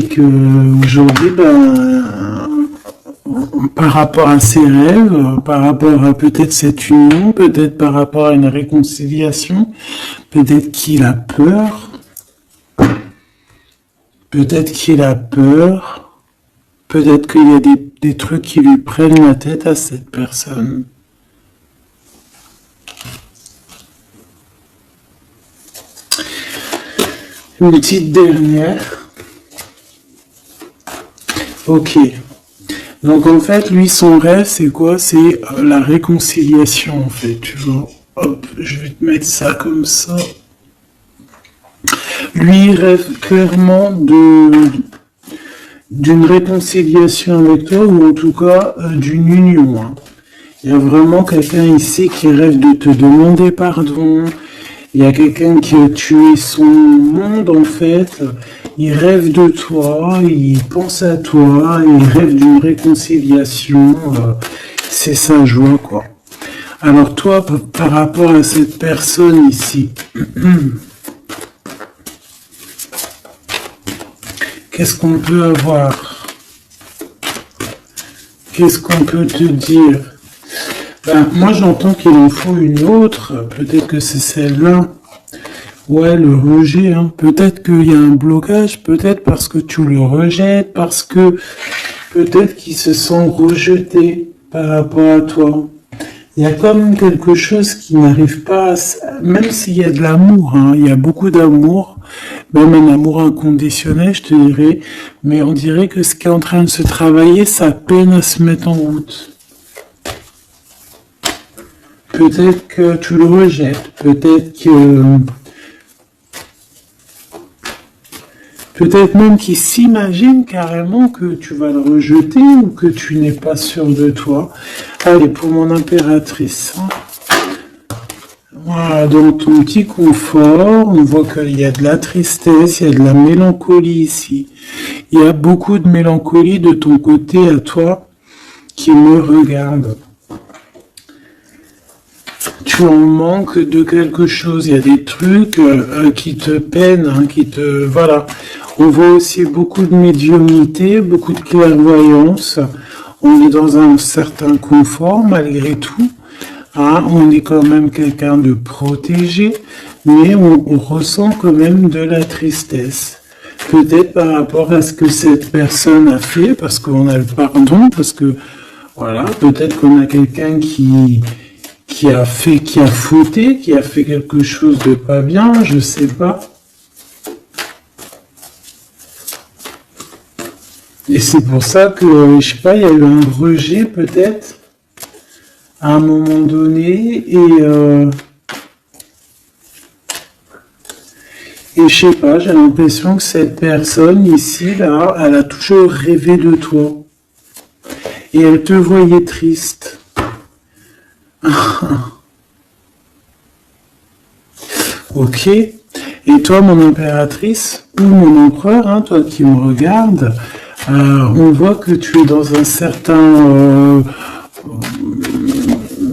et que aujourd'hui, par rapport à ses rêves, par rapport à peut-être cette union, peut-être par rapport à une réconciliation, peut-être qu'il a peur, peut-être qu'il a peur, peut-être qu'il y a des trucs qui lui prennent la tête à cette personne. Une petite dernière. Ok. Donc en fait, lui, son rêve, c'est quoi? C'est la réconciliation, en fait, tu vois. Hop, je vais te mettre ça comme ça. Lui, il rêve clairement d'une réconciliation avec toi, ou en tout cas d'une union. Hein. Il y a vraiment quelqu'un ici qui rêve de te demander pardon. Il y a quelqu'un qui a tué son monde, en fait. Il rêve de toi, il pense à toi, il rêve d'une réconciliation. C'est sa joie, quoi. Alors toi, par rapport à cette personne ici, qu'est-ce qu'on peut avoir? Qu'est-ce qu'on peut te dire? Moi, j'entends qu'il en faut une autre. Peut-être que c'est celle-là. Ouais, le rejet. Hein. Peut-être qu'il y a un blocage. Peut-être parce que tu le rejettes. Parce que peut-être qu'il se sent rejeté par rapport à toi. Il y a comme quelque chose qui n'arrive pas, même s'il y a de l'amour, hein, il y a beaucoup d'amour, même un amour inconditionnel, je te dirais, mais on dirait que ce qui est en train de se travailler, ça peine à se mettre en route. Peut-être que tu le rejettes, peut-être même qu'il s'imagine carrément que tu vas le rejeter ou que tu n'es pas sûr de toi. Allez, pour mon impératrice. Voilà, dans ton petit confort, on voit qu'il y a de la tristesse, il y a de la mélancolie ici. Il y a beaucoup de mélancolie de ton côté à toi qui me regarde. Tu en manques de quelque chose, il y a des trucs qui te peinent, hein, voilà. On voit aussi beaucoup de médiumnité, beaucoup de clairvoyance. On est dans un certain confort malgré tout. Hein, on est quand même quelqu'un de protégé, mais on ressent quand même de la tristesse. Peut-être par rapport à ce que cette personne a fait, parce qu'on a le pardon, parce que voilà, peut-être qu'on a quelqu'un qui a fauté, qui a fait quelque chose de pas bien, je sais pas. Et c'est pour ça que, je sais pas, il y a eu un rejet peut-être, à un moment donné, et je sais pas, j'ai l'impression que cette personne ici, là, elle a toujours rêvé de toi. Et elle te voyait triste. Ok. Et toi, mon impératrice, ou mon empereur, hein, toi qui me regardes, on voit que tu es dans un certain,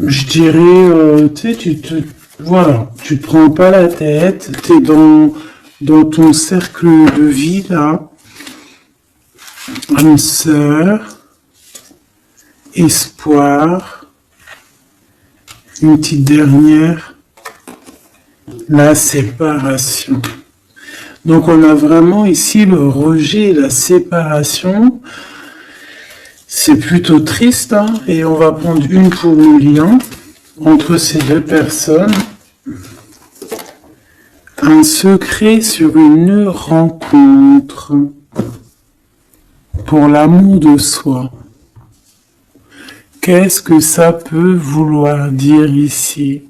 je dirais, tu sais, voilà, tu te prends pas la tête, tu es dans ton cercle de vie, là, âme sœur, espoir, une petite dernière, la séparation. Donc on a vraiment ici le rejet et la séparation. C'est plutôt triste, hein, et on va prendre une pour le lien entre ces deux personnes. Un secret sur une rencontre pour l'amour de soi. Qu'est-ce que ça peut vouloir dire ici?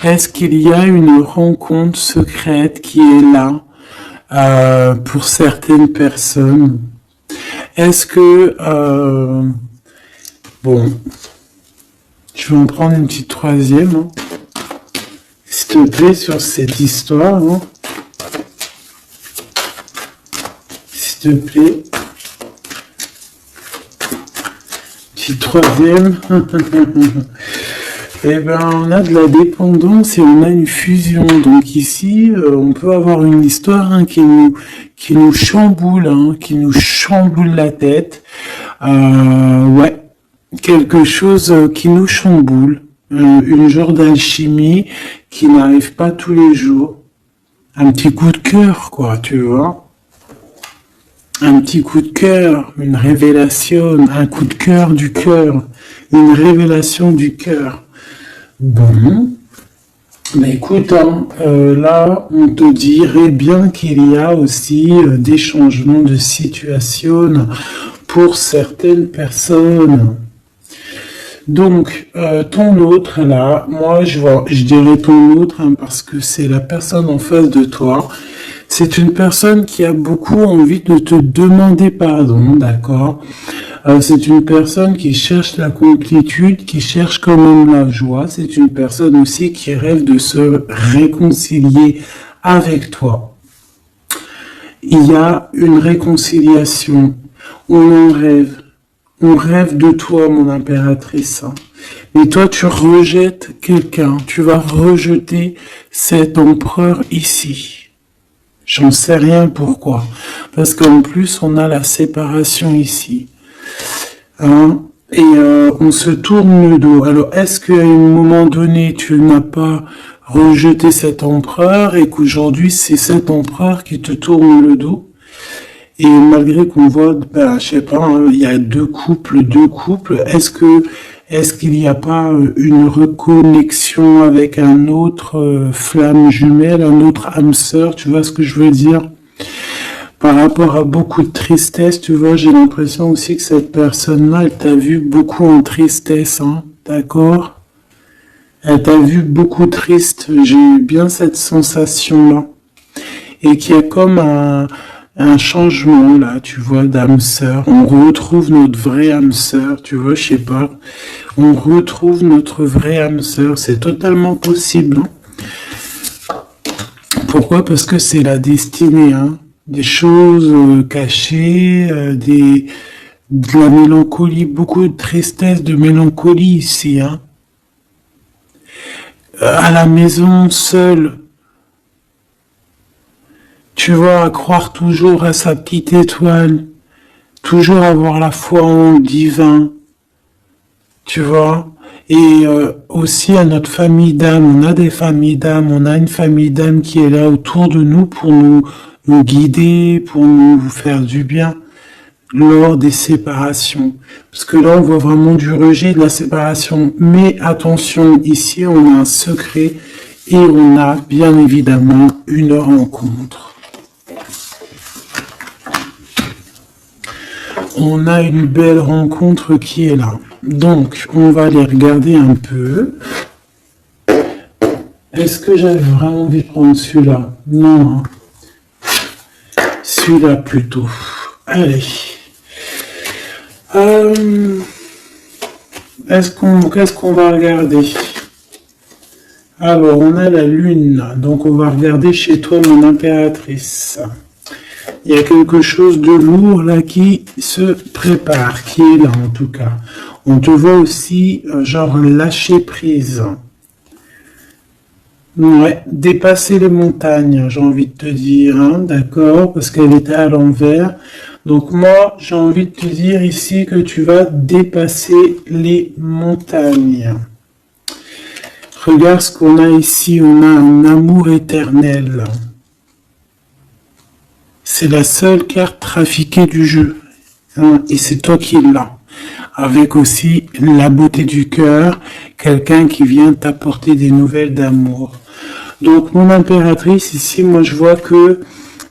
Est-ce qu'il y a une rencontre secrète qui est là pour certaines personnes? Est-ce que... bon, je vais en prendre une petite troisième. Hein. S'il te plaît, sur cette histoire. Hein. S'il te plaît. Petite troisième. Eh ben, on a de la dépendance et on a une fusion. Donc ici, on peut avoir une histoire hein, qui nous chamboule, hein, qui nous chamboule la tête. Ouais, quelque chose qui nous chamboule. Une genre d'alchimie qui n'arrive pas tous les jours. Un petit coup de cœur, quoi, tu vois. Un petit coup de cœur, une révélation, un coup de cœur du cœur, une révélation du cœur. Bon, mais écoute, hein, là, on te dirait bien qu'il y a aussi des changements de situation pour certaines personnes. Donc, ton autre, là, moi, je dirais ton autre, hein, parce que c'est la personne en face de toi. C'est une personne qui a beaucoup envie de te demander pardon, d'accord? C'est une personne qui cherche la complétude, qui cherche quand même la joie. C'est une personne aussi qui rêve de se réconcilier avec toi. Il y a une réconciliation. On en rêve. On rêve de toi, mon impératrice. Mais toi, tu rejettes quelqu'un. Tu vas rejeter cet empereur ici. J'en sais rien pourquoi. Parce qu'en plus, on a la séparation ici. Hein? Et on se tourne le dos. Alors, est-ce qu'à un moment donné, tu n'as pas rejeté cet empereur et qu'aujourd'hui, c'est cet empereur qui te tourne le dos? Et malgré qu'on voit, ben, je sais pas, hein, il y a deux couples, est-ce qu'il n'y a pas une reconnexion avec un autre flamme jumelle, un autre âme sœur, tu vois ce que je veux dire? Par rapport à beaucoup de tristesse, tu vois, j'ai l'impression aussi que cette personne-là, elle t'a vu beaucoup en tristesse, hein, d'accord? Elle t'a vu beaucoup triste, j'ai eu bien cette sensation-là. Et qu'il y a comme un changement là, tu vois, d'âme sœur. On retrouve notre vraie âme sœur, tu vois, je sais pas. On retrouve notre vraie âme sœur, c'est totalement possible. Hein. Pourquoi? Parce que c'est la destinée, hein. Des choses cachées, de la mélancolie, beaucoup de tristesse, de mélancolie ici. Hein. À la maison, seule. Tu vois, à croire toujours à sa petite étoile, toujours avoir la foi en le divin, tu vois. Et aussi à notre famille d'âme, on a des familles d'âme, on a une famille d'âme qui est là autour de nous pour nous guider, pour nous faire du bien lors des séparations. Parce que là, on voit vraiment du rejet, de la séparation. Mais attention, ici, on a un secret et on a bien évidemment une rencontre. On a une belle rencontre qui est là. Donc, on va aller regarder un peu. Est-ce que j'avais vraiment envie de prendre celui-là? Non. Celui-là plutôt. Allez. Qu'est-ce qu'on va regarder? Alors, on a la lune. Donc, on va regarder chez toi, mon impératrice. Il y a quelque chose de lourd là qui se prépare, qui est là en tout cas. On te voit aussi genre lâcher prise. Ouais, dépasser les montagnes, j'ai envie de te dire, hein, d'accord, parce qu'elle était à l'envers. Donc moi, j'ai envie de te dire ici que tu vas dépasser les montagnes. Regarde ce qu'on a ici, on a un amour éternel. C'est la seule carte trafiquée du jeu. Hein, et c'est toi qui l'as. Avec aussi la beauté du cœur, quelqu'un qui vient t'apporter des nouvelles d'amour. Donc mon impératrice, ici, moi je vois que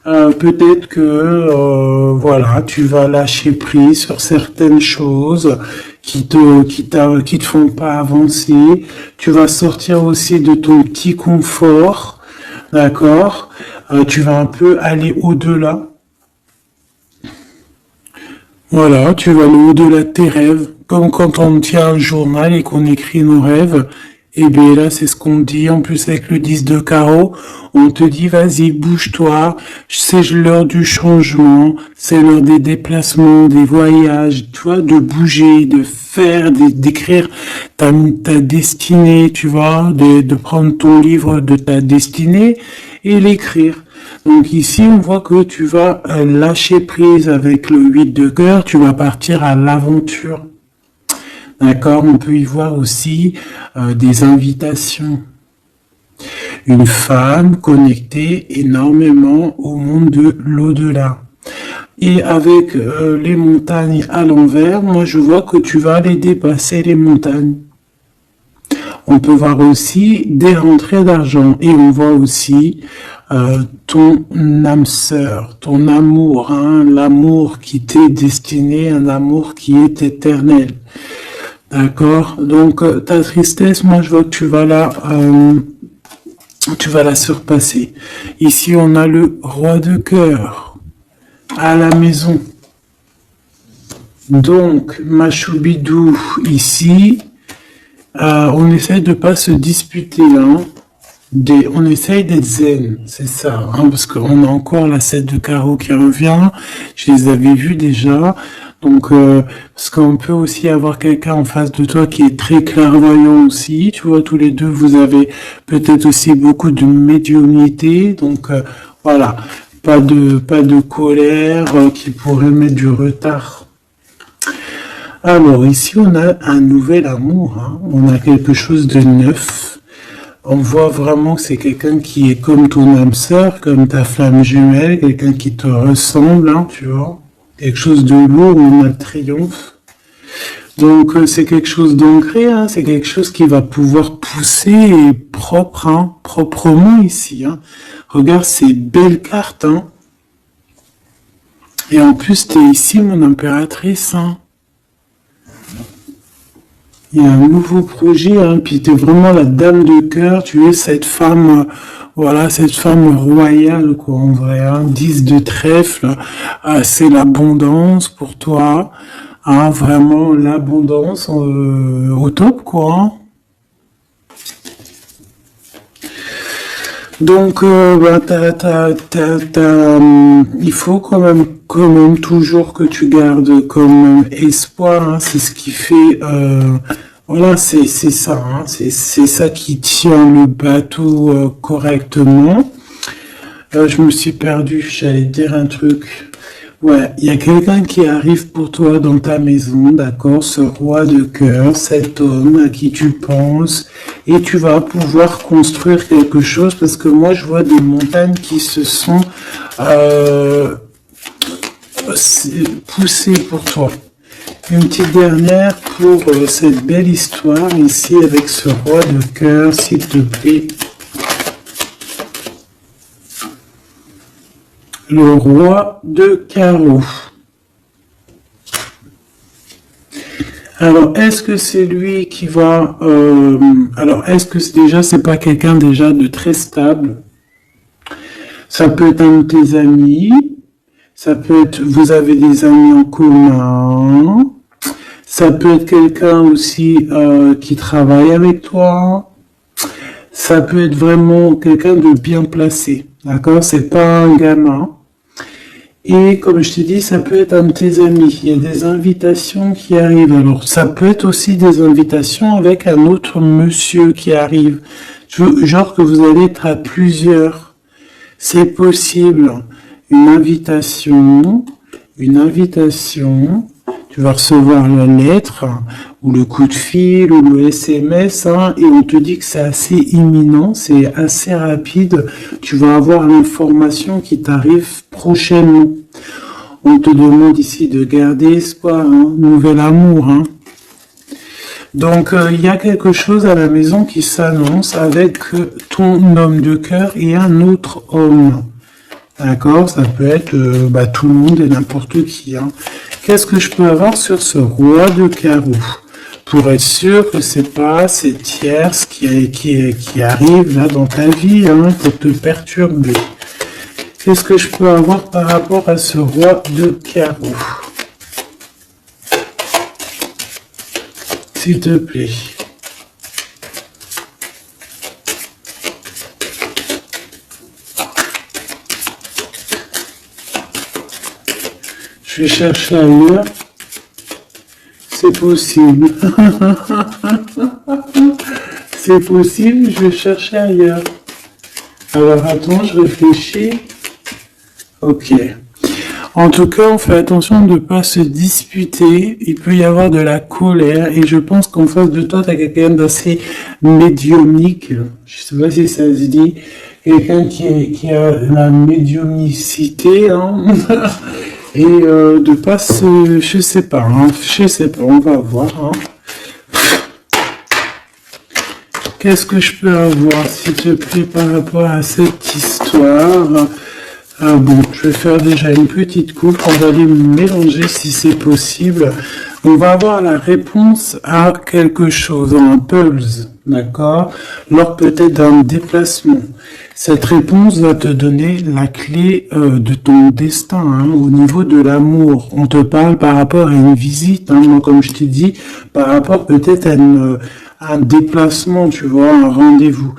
peut-être que voilà, tu vas lâcher prise sur certaines choses qui te font pas avancer. Tu vas sortir aussi de ton petit confort, d'accord? Tu vas un peu aller au-delà. Voilà, tu vas aller au-delà de tes rêves, comme quand on tient un journal et qu'on écrit nos rêves, Et bien là, c'est ce qu'on dit. En plus, avec le 10 de carreau, on te dit, vas-y, bouge-toi. C'est l'heure du changement. C'est l'heure des déplacements, des voyages, tu vois, de bouger, de faire, d'écrire ta destinée, tu vois, de prendre ton livre de ta destinée et l'écrire. Donc ici, on voit que tu vas lâcher prise avec le 8 de cœur. Tu vas partir à l'aventure. D'accord, on peut y voir aussi des invitations. Une femme connectée énormément au monde de l'au-delà. Et avec les montagnes à l'envers, moi je vois que tu vas aller dépasser les montagnes. On peut voir aussi des rentrées d'argent et on voit aussi ton âme sœur, ton amour, hein, l'amour qui t'est destiné, un amour qui est éternel. D'accord. Donc ta tristesse, moi je vois que tu vas la surpasser. Ici on a le roi de cœur à la maison. Donc Machoubidou ici, on essaye de pas se disputer là. On essaye d'être zen, c'est ça, hein, parce qu'on a encore la 7 de carreau qui revient. Je les avais vus déjà. Donc, parce qu'on peut aussi avoir quelqu'un en face de toi qui est très clairvoyant aussi. Tu vois, tous les deux, vous avez peut-être aussi beaucoup de médiumnité. Donc, voilà, pas de colère qui pourrait mettre du retard. Alors, ici, on a un nouvel amour. Hein. On a quelque chose de neuf. On voit vraiment que c'est quelqu'un qui est comme ton âme sœur, comme ta flamme jumelle, quelqu'un qui te ressemble, hein, tu vois. Quelque chose de lourd, on a le triomphe. Donc c'est quelque chose d'ancré, hein, c'est quelque chose qui va pouvoir pousser et propre, hein, proprement ici. Hein. Regarde ces belles cartes. Hein. Et en plus, tu es ici, mon impératrice. Hein. Il y a un nouveau projet, hein, puis tu es vraiment la dame de cœur, tu es cette femme... Voilà, cette femme royale, quoi, en vrai, hein, 10 de trèfle, c'est l'abondance pour toi, hein, vraiment l'abondance au top, quoi. Hein. Donc, il faut quand même toujours que tu gardes comme espoir, hein, c'est ce qui fait... Voilà, c'est ça, hein, c'est ça qui tient le bateau correctement. Je me suis perdu, j'allais dire un truc. Ouais, il y a quelqu'un qui arrive pour toi dans ta maison, d'accord, ce roi de cœur, cet homme à qui tu penses, et tu vas pouvoir construire quelque chose, parce que moi je vois des montagnes qui se sont poussées pour toi. Une petite dernière pour cette belle histoire ici avec ce roi de cœur, s'il te plaît. Le roi de carreau. Alors, est-ce que c'est lui qui va... alors, est-ce que c'est pas quelqu'un déjà de très stable? Ça peut être un de tes amis. Ça peut être... Vous avez des amis en commun. Ça peut être quelqu'un aussi qui travaille avec toi. Ça peut être vraiment quelqu'un de bien placé. D'accord? C'est pas un gamin. Et comme je t'ai dit, ça peut être un de tes amis. Il y a des invitations qui arrivent. Alors, ça peut être aussi des invitations avec un autre monsieur qui arrive. Genre que vous allez être à plusieurs. C'est possible. Une invitation. Tu vas recevoir la lettre, ou le coup de fil, ou le SMS, hein, et on te dit que c'est assez imminent, c'est assez rapide. Tu vas avoir l'information qui t'arrive prochainement. On te demande ici de garder espoir, hein, nouvel amour. Hein. Donc, il y a quelque chose à la maison qui s'annonce avec ton homme de cœur et un autre homme. D'accord, ça peut être tout le monde et n'importe qui. Hein. Qu'est-ce que je peux avoir sur ce roi de carreau pour être sûr que c'est pas ces tierces qui arrivent là dans ta vie hein, pour te perturber. Qu'est-ce que je peux avoir par rapport à ce roi de carreau? S'il te plaît. Je vais chercher ailleurs. C'est possible. C'est possible, je vais chercher ailleurs. Alors attends, je réfléchis. Ok. En tout cas, on fait attention de ne pas se disputer. Il peut y avoir de la colère. Et je pense qu'en face de toi, tu as quelqu'un d'assez médiumnique. Je sais pas si ça se dit. Quelqu'un qui a la médiumnicité. Hein. Et de pas se... Je sais pas. Hein. Je sais pas. On va voir. Hein. Qu'est-ce que je peux avoir, s'il te plaît, par rapport à cette histoire? Bon, je vais faire déjà une petite coupe, on va les mélanger si c'est possible. On va avoir la réponse à quelque chose, un pulse, d'accord? Lors peut-être d'un déplacement. Cette réponse va te donner la clé de ton destin, hein, au niveau de l'amour. On te parle par rapport à une visite, hein, moi, comme je t'ai dit, par rapport peut-être à un déplacement, tu vois, un rendez-vous.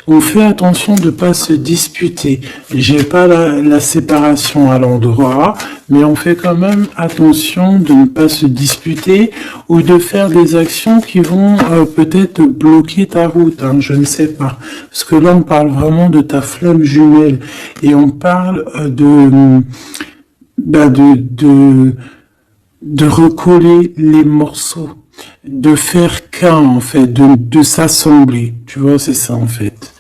On fait attention de pas se disputer. J'ai pas la séparation à l'endroit, mais on fait quand même attention de ne pas se disputer ou de faire des actions qui vont peut-être bloquer ta route, hein, je ne sais pas. Parce que là, on parle vraiment de ta flamme jumelle et on parle de recoller les morceaux, de faire qu'un en fait, de s'assembler. Tu vois, c'est ça en fait.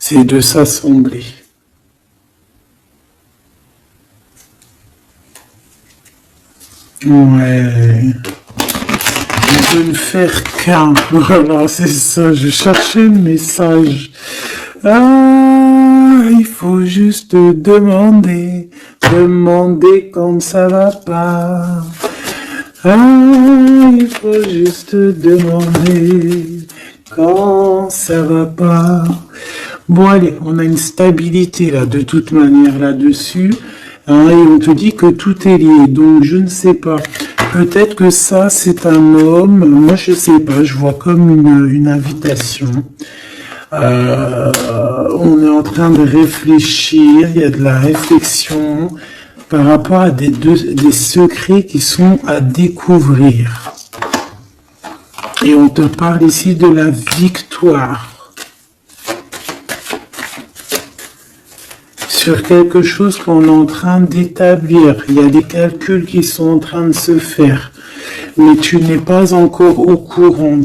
C'est de s'assembler. Ouais. De ne faire qu'un. Voilà, c'est ça. Je cherchais le message. Ah, il faut juste demander quand ça va pas. Ah, il faut juste demander quand ça va pas. Bon, allez, on a une stabilité là, de toute manière là-dessus. Hein, et on te dit que tout est lié. Donc, je ne sais pas. Peut-être que ça, c'est un homme. Moi, je sais pas. Je vois comme une invitation. On est en train de réfléchir. Il y a de la réflexion par rapport à des secrets qui sont à découvrir. Et on te parle ici de la victoire. Sur quelque chose qu'on est en train d'établir. Il y a des calculs qui sont en train de se faire. Mais tu n'es pas encore au courant.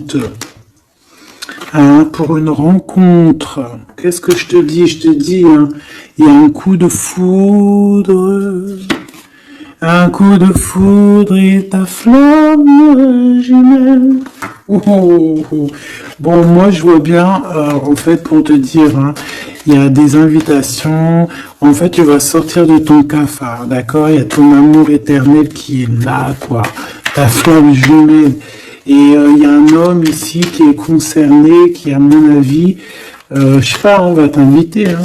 Hein, pour une rencontre. Qu'est-ce que je te dis? Je te dis, hein, il y a un coup de foudre. Un coup de foudre et ta flamme jumelle. Oh, oh, oh. Bon, moi je vois bien, en fait, pour te dire, hein, il y a des invitations. En fait, tu vas sortir de ton cafard, d'accord? Il y a ton amour éternel qui est là, quoi. Ta flamme jumelle. Et il y a un homme ici qui est concerné, qui, à mon avis, je sais pas, on va t'inviter. Hein.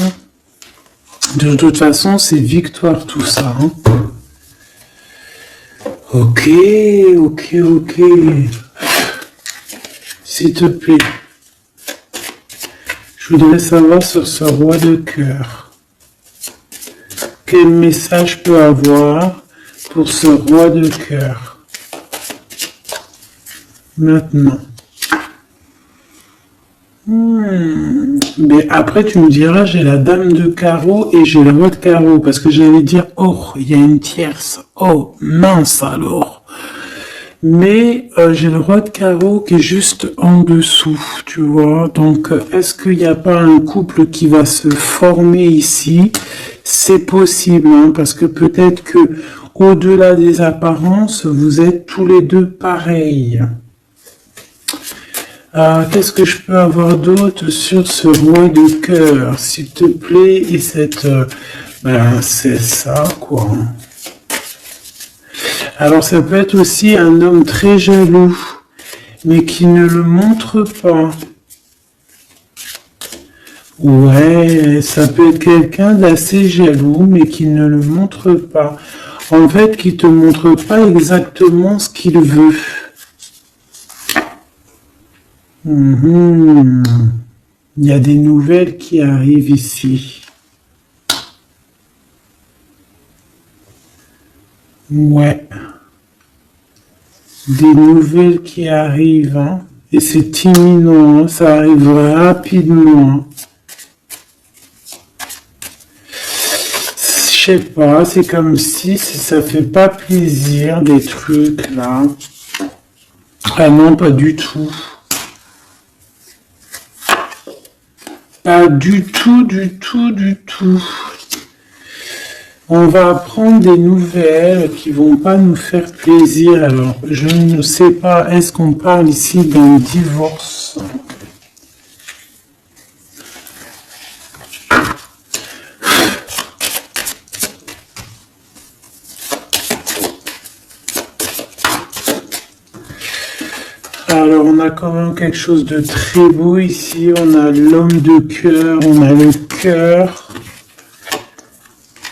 De toute façon, c'est victoire tout ça. Hein. Ok. S'il te plaît. Je voudrais savoir sur ce roi de cœur. Quel message je peux avoir pour ce roi de cœur? Maintenant. Mais après, tu me diras, j'ai la dame de carreau et j'ai le roi de carreau. Parce que j'allais dire, oh, il y a une tierce. Oh, mince alors. Mais j'ai le roi de carreau qui est juste en dessous, tu vois. Donc, est-ce qu'il n'y a pas un couple qui va se former ici? C'est possible, hein, parce que peut-être que au-delà des apparences, vous êtes tous les deux pareils. Qu'est-ce que je peux avoir d'autre sur ce roi de cœur, s'il te plaît? Et cette... c'est ça, quoi. Alors, ça peut être aussi un homme très jaloux, mais qui ne le montre pas. Ouais, ça peut être quelqu'un d'assez jaloux, mais qui ne le montre pas. En fait, qui te montre pas exactement ce qu'il veut. Il y a des nouvelles qui arrivent ici. Ouais. Des nouvelles qui arrivent, hein. Et c'est imminent, hein. Ça arrive rapidement, hein. Je sais pas, c'est comme si ça fait pas plaisir, des trucs, là. Ah non, pas du tout. Pas du tout, du tout, du tout. On va apprendre des nouvelles qui vont pas nous faire plaisir. Alors, je ne sais pas, est-ce qu'on parle ici d'un divorce? Alors, on a quand même quelque chose de très beau ici. On a l'homme de cœur, on a le cœur,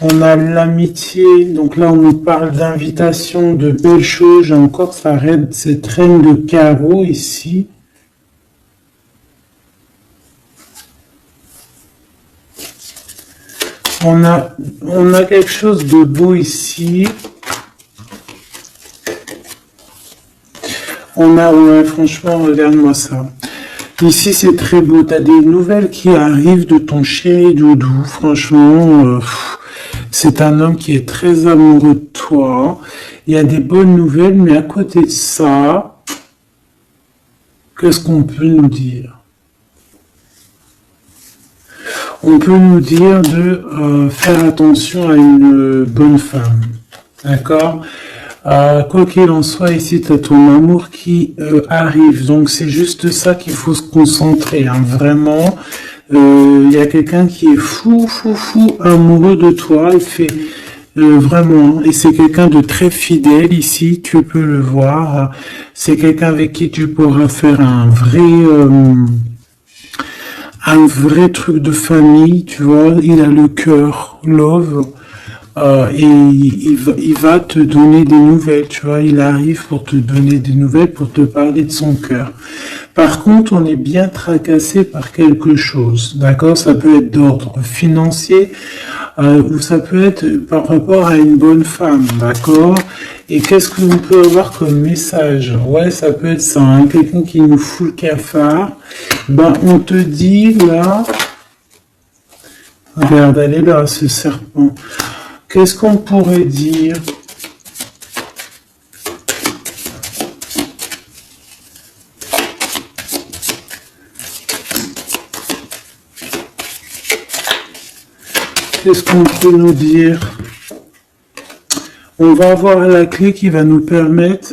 on a l'amitié. Donc là, on nous parle d'invitation, de belles choses. J'ai encore cette reine de carreau ici. On a quelque chose de beau ici. Ouais, franchement, regarde-moi ça. Ici, c'est très beau. T'as des nouvelles qui arrivent de ton chéri doudou. Franchement, c'est un homme qui est très amoureux de toi. Il y a des bonnes nouvelles, mais à côté de ça, qu'est-ce qu'on peut nous dire? On peut nous dire de faire attention à une bonne femme. D'accord? Quoi qu'il en soit, ici, tu as ton amour qui arrive. Donc, c'est juste ça qu'il faut se concentrer. Hein. Vraiment, il y a quelqu'un qui est fou, fou, fou amoureux de toi. Il fait vraiment, et c'est quelqu'un de très fidèle ici. Tu peux le voir. C'est quelqu'un avec qui tu pourras faire un vrai truc de famille. Tu vois, il a le cœur, love. Et il va te donner des nouvelles, tu vois, il arrive pour te donner des nouvelles, pour te parler de son cœur. Par contre, on est bien tracassé par quelque chose, d'accord? Ça peut être d'ordre financier, ou ça peut être par rapport à une bonne femme, d'accord? Et qu'est-ce que l'on peut avoir comme message? Ouais, ça peut être ça, hein, quelqu'un qui nous fout le cafard. Ben, on te dit là, regarde, elle est là, ce serpent. Qu'est-ce qu'on pourrait dire? Qu'est-ce qu'on peut nous dire? On va avoir la clé qui va nous permettre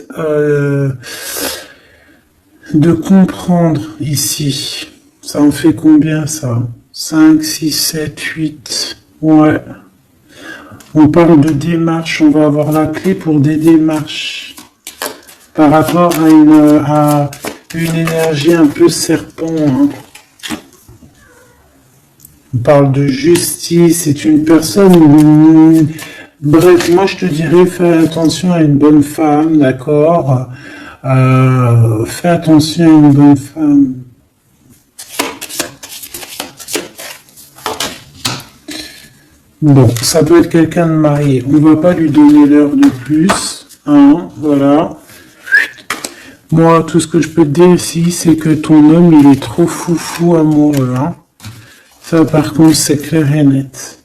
de comprendre ici. Ça en fait combien ça? 5, 6, 7, 8. Ouais. On parle de démarches, on va avoir la clé pour des démarches par rapport à une énergie un peu serpent. Hein. On parle de justice, c'est une personne... Bref, moi je te dirais, fais attention à une bonne femme, d'accord? Fais attention à une bonne femme. Bon, ça peut être quelqu'un de marié. On va pas lui donner l'heure de plus. Hein, voilà. Moi, tout ce que je peux te dire ici, c'est que ton homme, il est trop fou amoureux. Hein. Ça, par contre, c'est clair et net.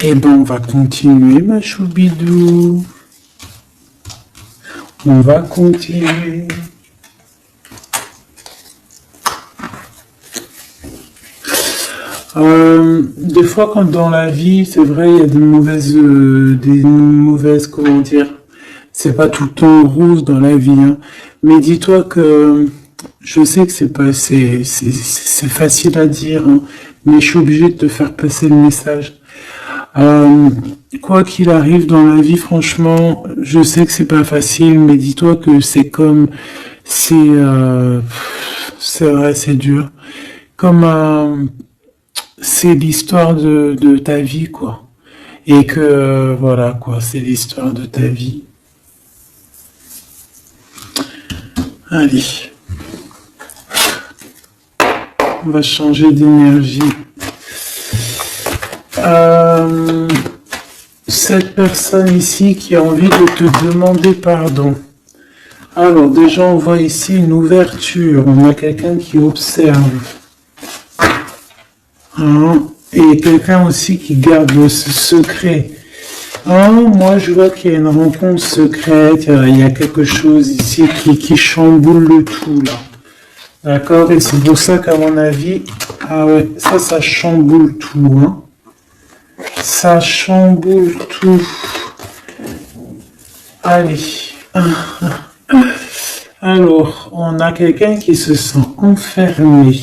Eh ben, on va continuer, ma choubidou. On va continuer. Des fois, quand dans la vie, c'est vrai, il y a des mauvaises, comment dire, c'est pas tout le temps rose dans la vie, hein. Mais dis-toi que je sais que c'est facile à dire, hein, mais je suis obligé de te faire passer le message. Quoi qu'il arrive dans la vie, franchement, je sais que c'est pas facile, mais dis-toi que c'est vrai, c'est dur. Comme c'est l'histoire de ta vie, quoi. Et que, voilà, quoi, c'est l'histoire de ta vie. Allez. On va changer d'énergie. cette personne ici qui a envie de te demander pardon. Alors, déjà, on voit ici une ouverture. On a quelqu'un qui observe. Hein, et quelqu'un aussi qui garde ce secret. Moi, je vois qu'il y a une rencontre secrète. Il y a quelque chose ici qui chamboule le tout, là. D'accord? Et c'est pour ça qu'à mon avis, ah ouais, ça chamboule tout, hein. Ça chamboule tout. Allez. Alors, on a quelqu'un qui se sent enfermé.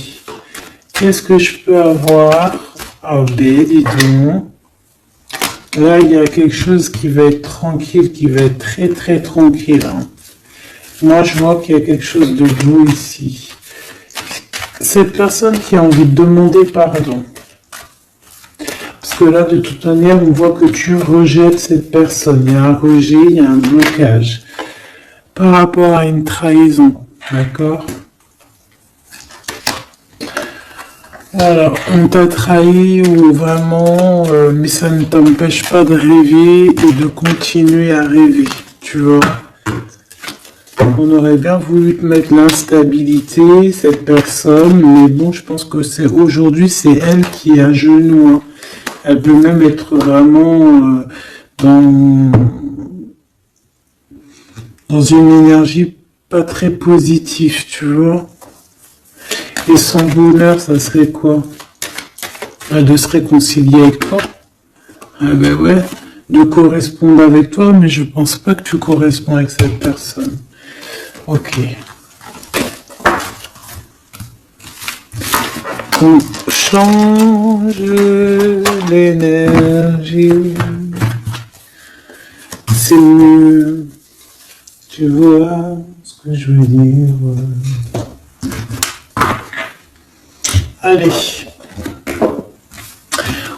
Qu'est-ce que je peux avoir? Ah ben, dis donc. Là, il y a quelque chose qui va être tranquille, qui va être très très tranquille. Hein. Moi, je vois qu'il y a quelque chose de beau ici. Cette personne qui a envie de demander pardon. Parce que là, de toute manière, on voit que tu rejettes cette personne. Il y a un rejet, il y a un blocage. Par rapport à une trahison. D'accord? Alors, on t'a trahi ou vraiment, mais ça ne t'empêche pas de rêver et de continuer à rêver, tu vois. On aurait bien voulu te mettre l'instabilité, cette personne, mais bon, je pense que aujourd'hui, c'est elle qui est à genoux. Hein. Elle peut même être vraiment dans une énergie pas très positive, tu vois. Et son bonheur, ça serait quoi? De se réconcilier avec toi? Ah ben ouais, de correspondre avec toi, mais je pense pas que tu corresponds avec cette personne. Ok. On change l'énergie. C'est mieux. Tu vois ce que je veux dire? Allez,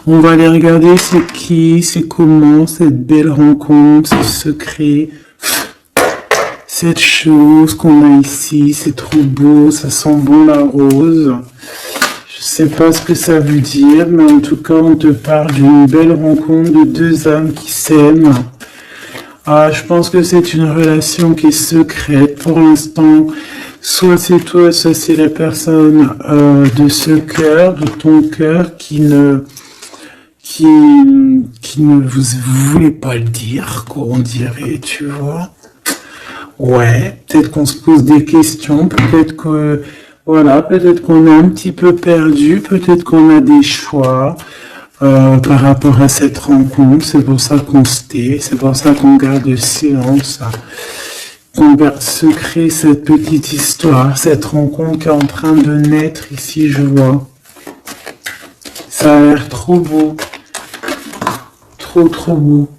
on va aller regarder c'est qui, c'est comment, cette belle rencontre, ce secret, cette chose qu'on a ici, c'est trop beau, ça sent bon la rose. Je sais pas ce que ça veut dire, mais en tout cas, on te parle d'une belle rencontre de deux âmes qui s'aiment. Ah, je pense que c'est une relation qui est secrète pour l'instant. Soit c'est toi, soit c'est la personne de ce cœur, de ton cœur, qui ne vous voulez pas le dire, quoi, on dirait, tu vois. Ouais, peut-être qu'on se pose des questions, peut-être que, voilà, peut-être qu'on est un petit peu perdu, peut-être qu'on a des choix par rapport à cette rencontre. C'est pour ça qu'on se tait, c'est pour ça qu'on garde le silence. On garde secret cette petite histoire, cette rencontre qui est en train de naître ici, je vois. Ça a l'air trop beau. Trop, trop beau.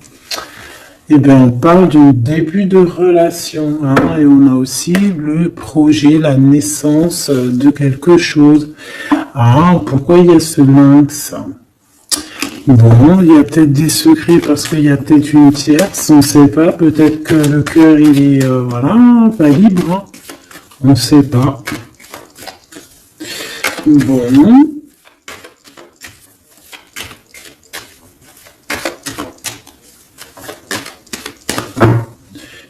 Eh bien, on parle du début de relation, hein, et on a aussi le projet, la naissance de quelque chose. Ah, pourquoi il y a ce lynx? Bon, il y a peut-être des secrets parce qu'il y a peut-être une tierce, on ne sait pas, peut-être que le cœur il est, voilà, pas libre, hein. On ne sait pas. Bon.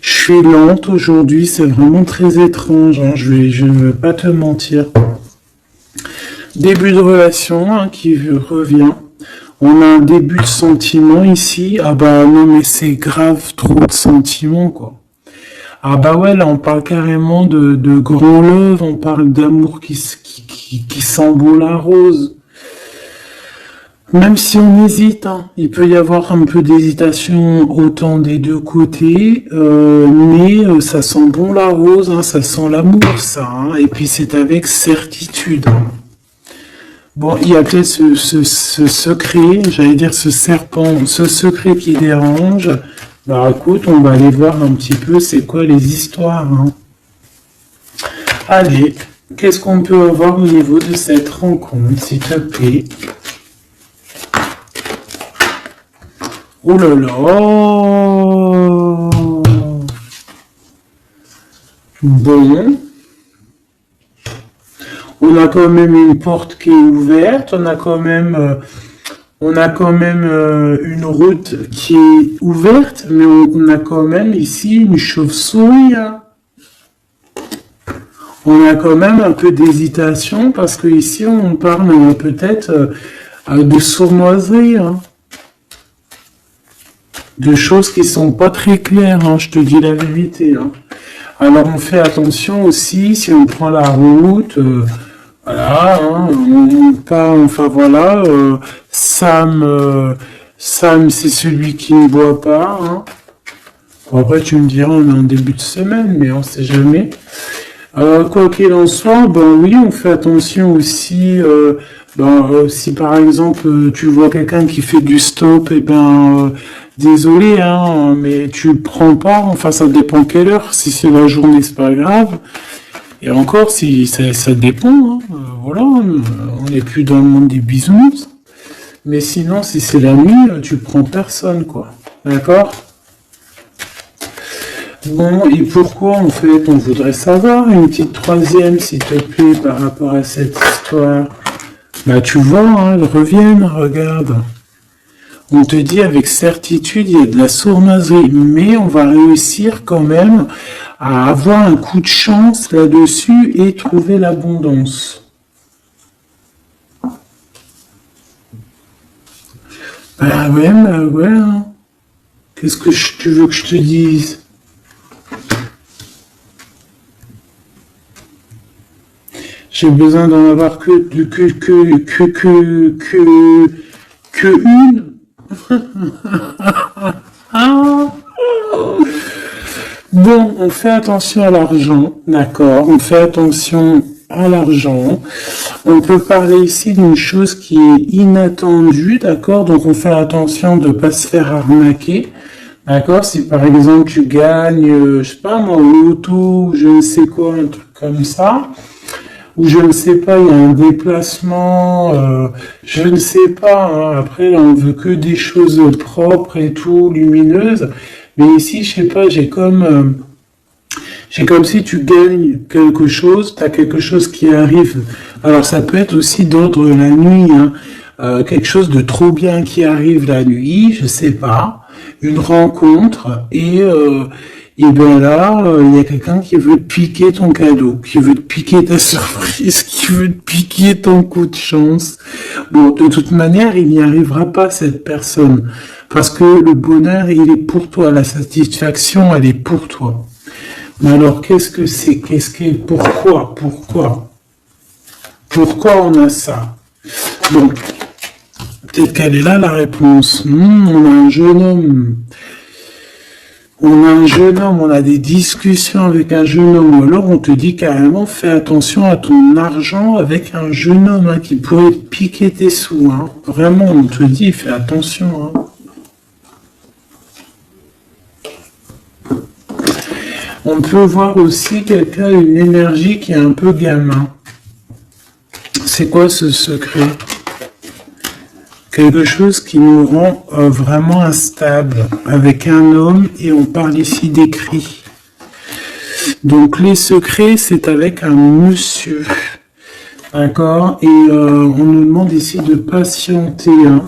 Je suis lente aujourd'hui, c'est vraiment très étrange, hein, je ne veux pas te mentir. Début de relation hein, qui revient. On a un début de sentiment ici. Ah bah non mais c'est grave, trop de sentiments quoi. Ah bah ouais, là on parle carrément de grand love, on parle d'amour qui sent bon la rose. Même si on hésite, hein, il peut y avoir un peu d'hésitation autant des deux côtés, mais ça sent bon la rose, hein, ça sent l'amour ça, hein, et puis c'est avec certitude. Bon, il y a peut-être ce secret, j'allais dire ce serpent, ce secret qui dérange. Bah écoute, on va aller voir un petit peu c'est quoi les histoires. Hein. Allez, qu'est-ce qu'on peut avoir au niveau de cette rencontre, s'il te plaît? Oh là là! Bon. On a quand même une porte qui est ouverte, on a quand même On a quand même une route qui est ouverte, mais on a quand même ici une chauve-souris, hein. On a quand même un peu d'hésitation parce que ici on parle peut-être de sournoiserie, hein. De choses qui sont pas très claires, hein, je te dis la vérité, hein. Alors on fait attention aussi si on prend la route, voilà, hein, on part, enfin voilà, Sam c'est celui qui ne boit pas, hein. Bon, après tu me diras on est en début de semaine, mais on sait jamais. Quoi qu'il en soit, ben oui, on fait attention aussi. Si par exemple tu vois quelqu'un qui fait du stop, et ben désolé, hein, mais tu le prends pas. Enfin, ça dépend quelle heure. Si c'est la journée, c'est pas grave. Et encore, si ça dépend. Hein, voilà, on n'est plus dans le monde des bisounours. Mais sinon, si c'est la nuit, tu prends personne, quoi. D'accord? Bon, et pourquoi en fait on voudrait savoir une petite troisième, s'il te plaît, par rapport à cette histoire? Bah tu vois, hein, elles reviennent, regarde. On te dit avec certitude, il y a de la sournoiserie, mais on va réussir quand même à avoir un coup de chance là-dessus et trouver l'abondance. Bah ouais, hein. Qu'est-ce que tu veux que je te dise? J'ai besoin d'en avoir que une. Bon, on fait attention à l'argent, d'accord? On fait attention à l'argent. On peut parler ici d'une chose qui est inattendue, d'accord? Donc on fait attention de ne pas se faire arnaquer. D'accord? Si par exemple tu gagnes, je sais pas moi, au loto, je ne sais quoi, un truc comme ça, ou je ne sais pas, il y a un déplacement, je ne sais pas, hein, après là, on veut que des choses propres et tout, lumineuses, mais ici, je sais pas, j'ai comme si tu gagnes quelque chose, tu as quelque chose qui arrive, alors ça peut être aussi d'ordre la nuit, hein, quelque chose de trop bien qui arrive la nuit, je sais pas, une rencontre, et bien là, il y a quelqu'un qui veut te piquer ton cadeau, qui veut te piquer ta surprise, qui veut te piquer ton coup de chance. Bon, de toute manière, il n'y arrivera pas, cette personne. Parce que le bonheur, il est pour toi. La satisfaction, elle est pour toi. Mais alors, qu'est-ce que c'est? Pourquoi? Pourquoi on a ça? Bon, peut-être qu'elle est là, la réponse. On a un jeune homme. On a des discussions avec un jeune homme, ou alors on te dit carrément fais attention à ton argent avec un jeune homme, hein, qui pourrait te piquer tes sous, hein. Vraiment, on te dit fais attention, hein. On peut voir aussi quelqu'un, une énergie qui est un peu gamin. C'est quoi ce secret? Quelque chose qui nous rend vraiment instable avec un homme, et on parle ici d'écrit. Donc les secrets, c'est avec un monsieur, d'accord? Et on nous demande ici de patienter, hein.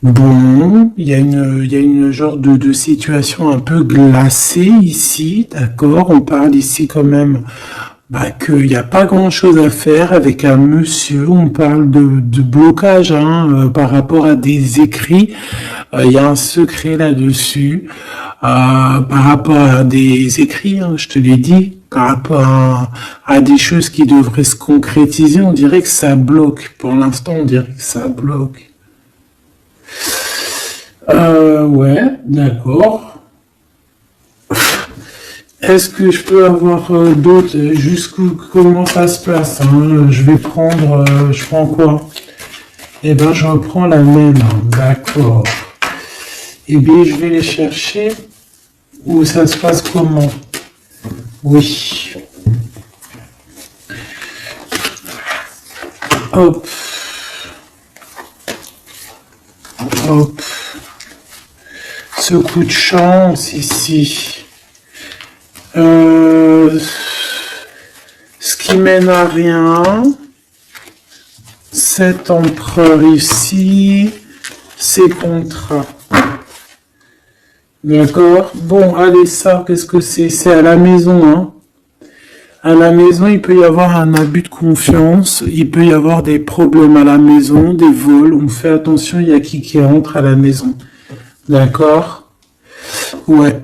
Bon, il y a une genre de situation un peu glacée ici, d'accord? On parle ici quand même qu'il n'y a pas grand-chose à faire avec un monsieur. On parle de blocage, hein, par rapport à des écrits. Il y a un secret là-dessus. Par rapport à des écrits, hein, je te l'ai dit, par rapport à des choses qui devraient se concrétiser, on dirait que ça bloque. Pour l'instant, on dirait que ça bloque. Ouais, d'accord. Est-ce que je peux avoir d'autres, comment ça se passe, hein? Je vais prendre, je prends quoi? Eh ben, je reprends la même, hein. D'accord. Eh bien, je vais les chercher. Ou ça se passe comment? Oui. Hop. Hop. Ce coup de chance ici. Ce qui mène à rien, cet empereur ici, ses contrats. D'accord? Bon, allez, ça, qu'est-ce que c'est? C'est à la maison, hein. À la maison, il peut y avoir un abus de confiance, il peut y avoir des problèmes à la maison, des vols. On fait attention, il y a qui rentre à la maison. D'accord? Ouais.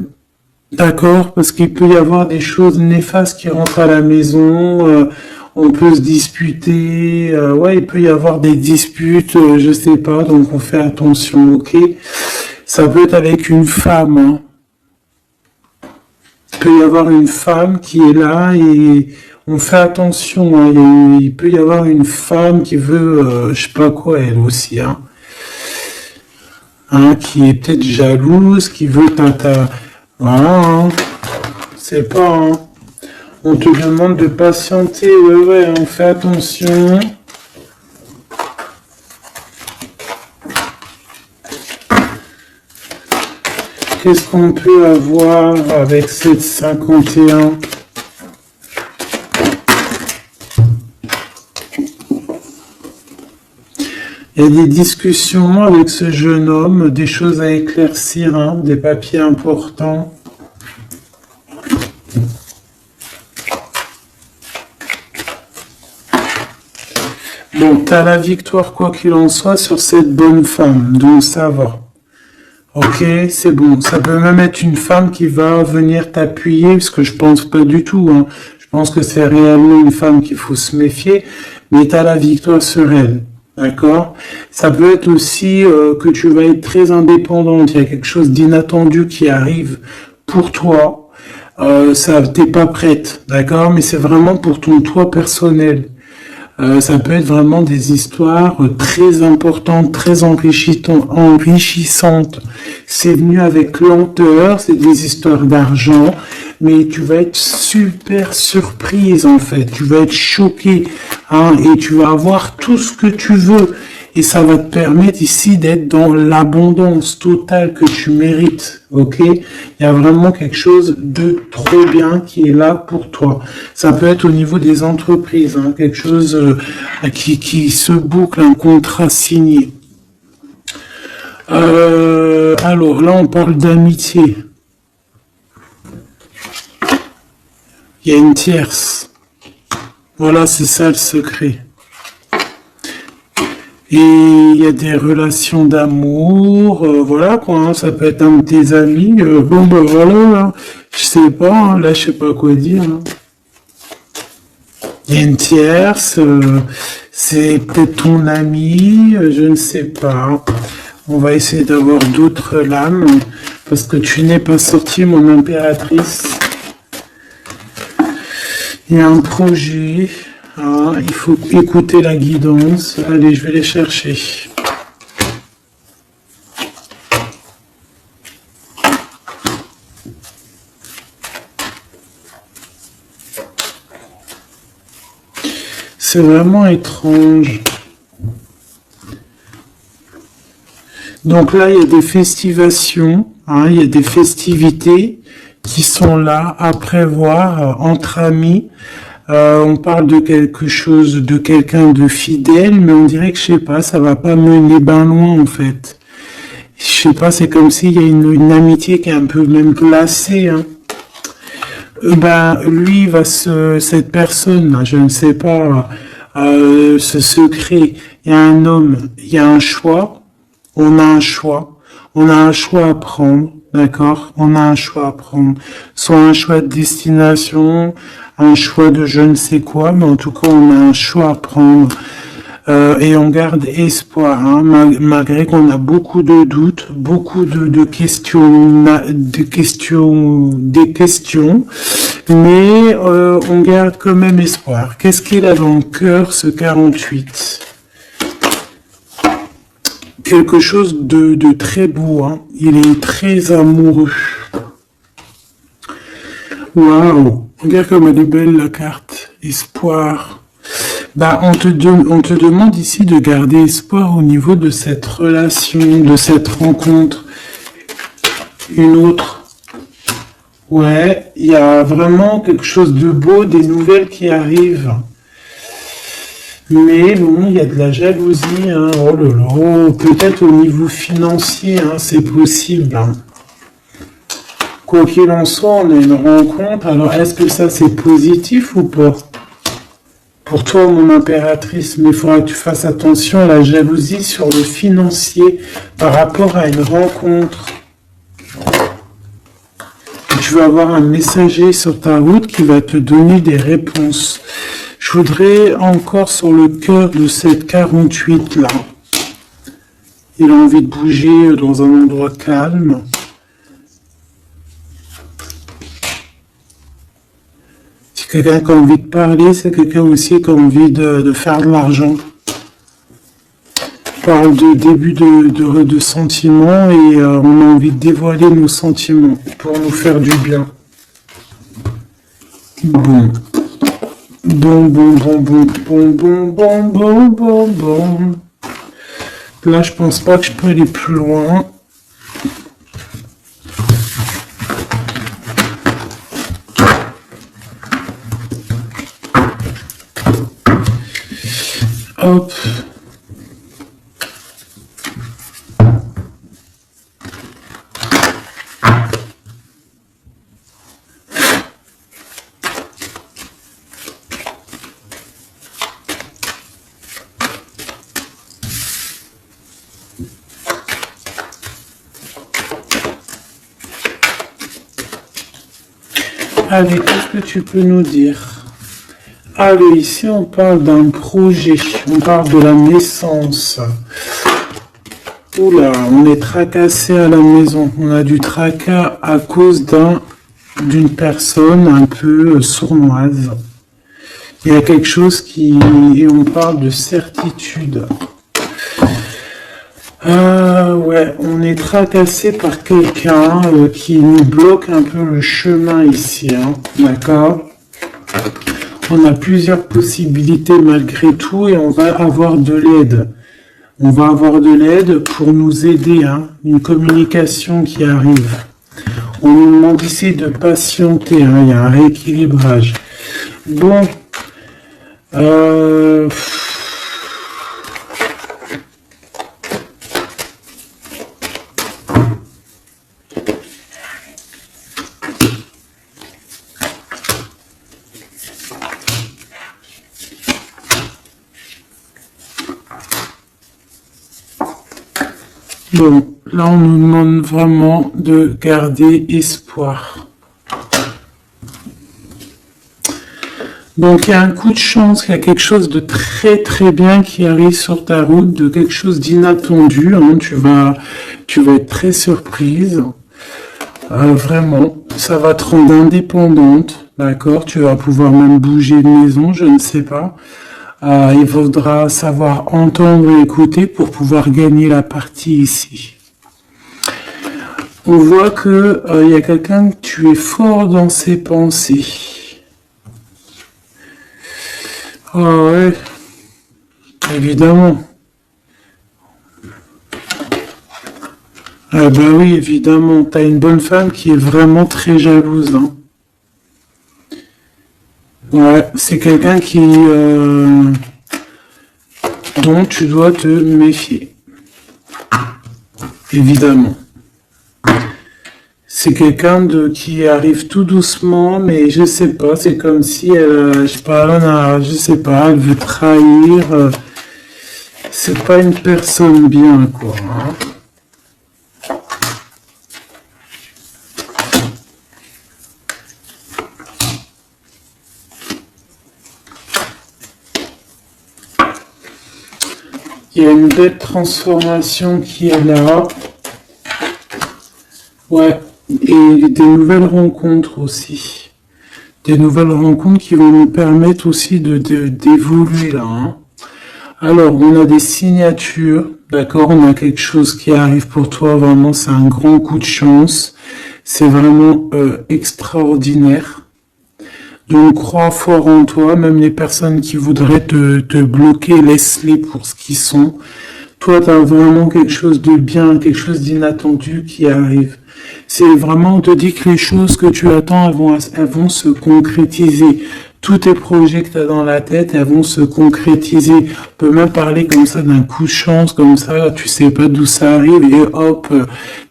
D'accord, parce qu'il peut y avoir des choses néfastes qui rentrent à la maison, on peut se disputer, ouais, il peut y avoir des disputes, je sais pas, donc on fait attention, ok? Ça peut être avec une femme, hein. Il peut y avoir une femme qui est là et on fait attention, hein. Il peut y avoir une femme qui veut, je sais pas quoi, elle aussi, hein. Hein, qui est peut-être jalouse, qui veut voilà, hein. C'est pas, hein. On te demande de patienter, ouais, on fait attention. Qu'est-ce qu'on peut avoir avec cette 51? Il y a des discussions avec ce jeune homme, des choses à éclaircir, hein, des papiers importants. Bon, t'as la victoire quoi qu'il en soit sur cette bonne femme, donc ça va. Ok, c'est bon. Ça peut même être une femme qui va venir t'appuyer, parce que je pense pas du tout, hein. Je pense que c'est réellement une femme qu'il faut se méfier, mais t'as la victoire sur elle. D'accord? Ça peut être aussi que tu vas être très indépendante. Il y a quelque chose d'inattendu qui arrive pour toi. Ça, t'es pas prête, d'accord? Mais c'est vraiment pour ton toi personnel. Ça peut être vraiment des histoires très importantes, très enrichissantes. C'est venu avec lenteur, c'est des histoires d'argent, mais tu vas être super surprise en fait. Tu vas être choquée, hein, et tu vas avoir tout ce que tu veux. Et ça va te permettre ici d'être dans l'abondance totale que tu mérites, ok? Il y a vraiment quelque chose de trop bien qui est là pour toi. Ça peut être au niveau des entreprises, hein, quelque chose qui se boucle, un contrat signé. Alors là, on parle d'amitié. Il y a une tierce. Voilà, c'est ça le secret. Et il y a des relations d'amour, voilà quoi, hein, ça peut être un de tes amis, bon ben voilà, là, je sais pas, hein, là je sais pas quoi dire. Hein. Il y a une tierce, c'est peut-être ton ami, je ne sais pas. On va essayer d'avoir d'autres lames, parce que tu n'es pas sorti mon impératrice. Il y a un projet. Ah, il faut écouter la guidance. Allez, je vais les chercher. C'est vraiment étrange. Donc là, il y a des festivations, hein, il y a des festivités qui sont là à prévoir entre amis. On parle de quelque chose, de quelqu'un de fidèle, mais on dirait que, je sais pas, ça va pas mener ben loin, en fait. Je sais pas, c'est comme s'il y a une amitié qui est un peu même glacée, hein. Ben, lui, cette personne, là, je ne sais pas, ce secret, il y a un homme, il y a un choix, on a un choix à prendre, d'accord? On a un choix à prendre, soit un choix de destination, un choix de je ne sais quoi, mais en tout cas, on a un choix à prendre. Et on garde espoir, hein, malgré qu'on a beaucoup de doutes, beaucoup de questions, des questions, mais on garde quand même espoir. Qu'est-ce qu'il a dans le cœur, ce 48? Quelque chose de très beau, hein. Il est très amoureux. Waouh! Regarde comme elle est belle la carte. Espoir. Bah, on te demande ici de garder espoir au niveau de cette relation, de cette rencontre. Une autre. Ouais, il y a vraiment quelque chose de beau, des nouvelles qui arrivent. Mais bon, il y a de la jalousie, hein. Oh là là, peut-être au niveau financier, hein, c'est possible, hein. Quoi qu'il en soit, on a une rencontre. Alors, est-ce que ça, c'est positif ou pas? Pour toi, mon impératrice, mais il faudra que tu fasses attention à la jalousie sur le financier par rapport à une rencontre. Tu vas avoir un messager sur ta route qui va te donner des réponses. Je voudrais encore sur le cœur de cette 48 là. Il a envie de bouger dans un endroit calme. C'est quelqu'un qui a envie de parler, c'est quelqu'un aussi qui a envie de faire de l'argent. On parle de début de sentiments et on a envie de dévoiler nos sentiments pour nous faire du bien. Bon. Bon. Là, je pense pas que je peux aller plus loin. Hop. Allez, qu'est-ce que tu peux nous dire? Allez, ici on parle d'un projet, on parle de la naissance. Oula, on est tracassé à la maison, on a du tracas à cause d'une personne un peu sournoise. Il y a quelque chose et on parle de certitude. Ouais, on est tracassé par quelqu'un qui nous bloque un peu le chemin ici, hein, d'accord? On a plusieurs possibilités malgré tout et on va avoir de l'aide. On va avoir de l'aide pour nous aider, hein, une communication qui arrive. On nous demande ici de patienter, hein, il y a un rééquilibrage. Bon, bon, là on nous demande vraiment de garder espoir. Donc il y a un coup de chance, il y a quelque chose de très très bien qui arrive sur ta route, de quelque chose d'inattendu, hein, tu vas être très surprise. Vraiment, ça va te rendre indépendante, d'accord? Tu vas pouvoir même bouger de maison, je ne sais pas. Il faudra savoir entendre et écouter pour pouvoir gagner la partie ici. On voit que il y a quelqu'un que tu es fort dans ses pensées. Ah ouais, évidemment. Ah bah oui, évidemment, t'as une bonne femme qui est vraiment très jalouse, hein. Ouais, c'est quelqu'un dont tu dois te méfier. Évidemment. C'est quelqu'un qui arrive tout doucement, mais je sais pas, c'est comme si elle, je sais pas, elle veut trahir. C'est pas une personne bien, quoi, hein. Il y a une belle transformation qui est là. Ouais, et des nouvelles rencontres aussi. Des nouvelles rencontres qui vont nous permettre aussi d'évoluer là, hein. Alors, on a des signatures, d'accord? On a quelque chose qui arrive pour toi, vraiment, c'est un grand coup de chance. C'est vraiment extraordinaire. Donc, crois fort en toi, même les personnes qui voudraient te bloquer, laisse-les pour ce qu'ils sont. Toi, tu as vraiment quelque chose de bien, quelque chose d'inattendu qui arrive. C'est vraiment, on te dit que les choses que tu attends, elles vont se concrétiser. tous tes projets que tu as dans la tête, elles vont se concrétiser. On peut même parler comme ça d'un coup de chance, comme ça, tu sais pas d'où ça arrive et hop,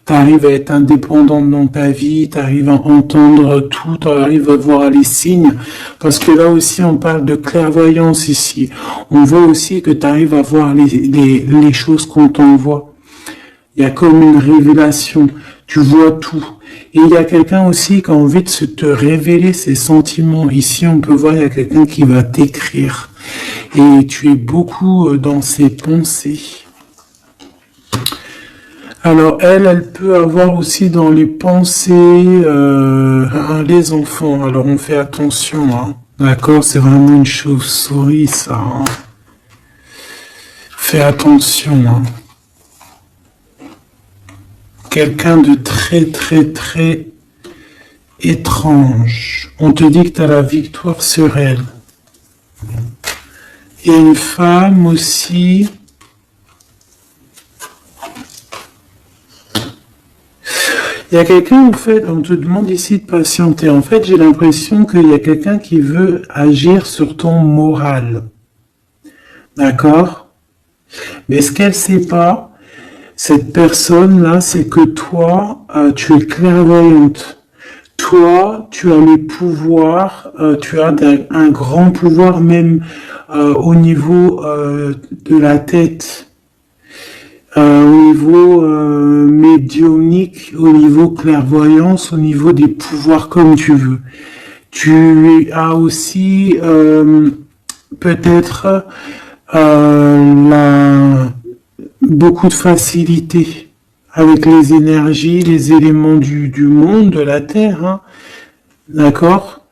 tu arrives à être indépendante dans ta vie, tu arrives à entendre tout, tu arrives à voir les signes. Parce que là aussi, on parle de clairvoyance ici. On voit aussi que tu arrives à voir les choses qu'on t'envoie. Il y a comme une révélation. Tu vois tout. Et il y a quelqu'un aussi qui a envie de te révéler ses sentiments. Ici, on peut voir, il y a quelqu'un qui va t'écrire. Et tu es beaucoup dans ses pensées. Alors, elle peut avoir aussi dans les pensées les enfants. Alors, on fait attention. Hein. D'accord, c'est vraiment une chauve-souris, ça. Hein. Fais attention. Hein. Quelqu'un de très, très, très étrange. On te dit que tu as la victoire sur elle. Il y a une femme aussi. Il y a quelqu'un, en fait, on te demande ici de patienter. En fait, j'ai l'impression qu'il y a quelqu'un qui veut agir sur ton moral. D'accord? Mais ce qu'elle sait pas, cette personne-là, c'est que toi, tu es clairvoyante. Toi, tu as les pouvoirs, tu as un grand pouvoir même au niveau de la tête, au niveau médiumnique, au niveau clairvoyance, au niveau des pouvoirs comme tu veux. Tu as aussi peut-être beaucoup de facilité avec les énergies, les éléments du monde, de la Terre, hein, d'accord?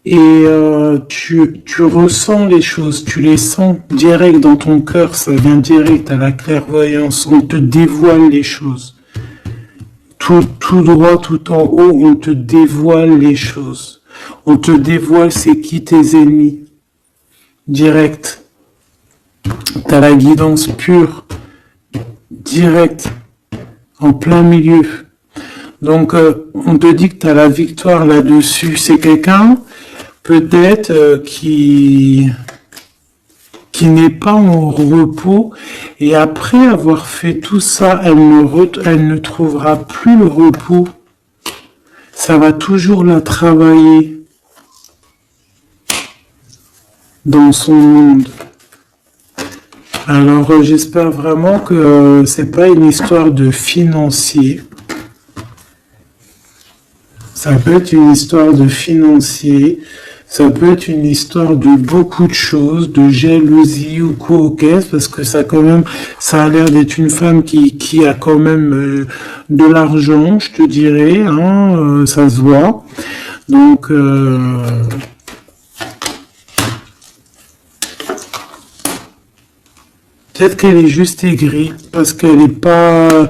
Et tu ressens les choses, tu les sens direct dans ton cœur, ça vient direct à la clairvoyance, on te dévoile les choses. Tout droit, tout en haut, on te dévoile les choses. On te dévoile c'est qui tes ennemis. Direct. T'as la guidance pure. Direct. En plein milieu. Donc, on te dit que tu as la victoire là-dessus. C'est quelqu'un, peut-être, qui n'est pas en repos. Et après avoir fait tout ça, elle ne trouvera plus le repos. Ça va toujours la travailler dans son monde. Alors, j'espère vraiment que c'est pas une histoire de financier. Ça peut être une histoire de financier, ça peut être une histoire de beaucoup de choses, de jalousie ou quoi au caisse, parce que ça a l'air d'être une femme qui a quand même de l'argent, je te dirais, hein, ça se voit. Donc, peut-être qu'elle est juste aigrie, parce qu'elle n'est pas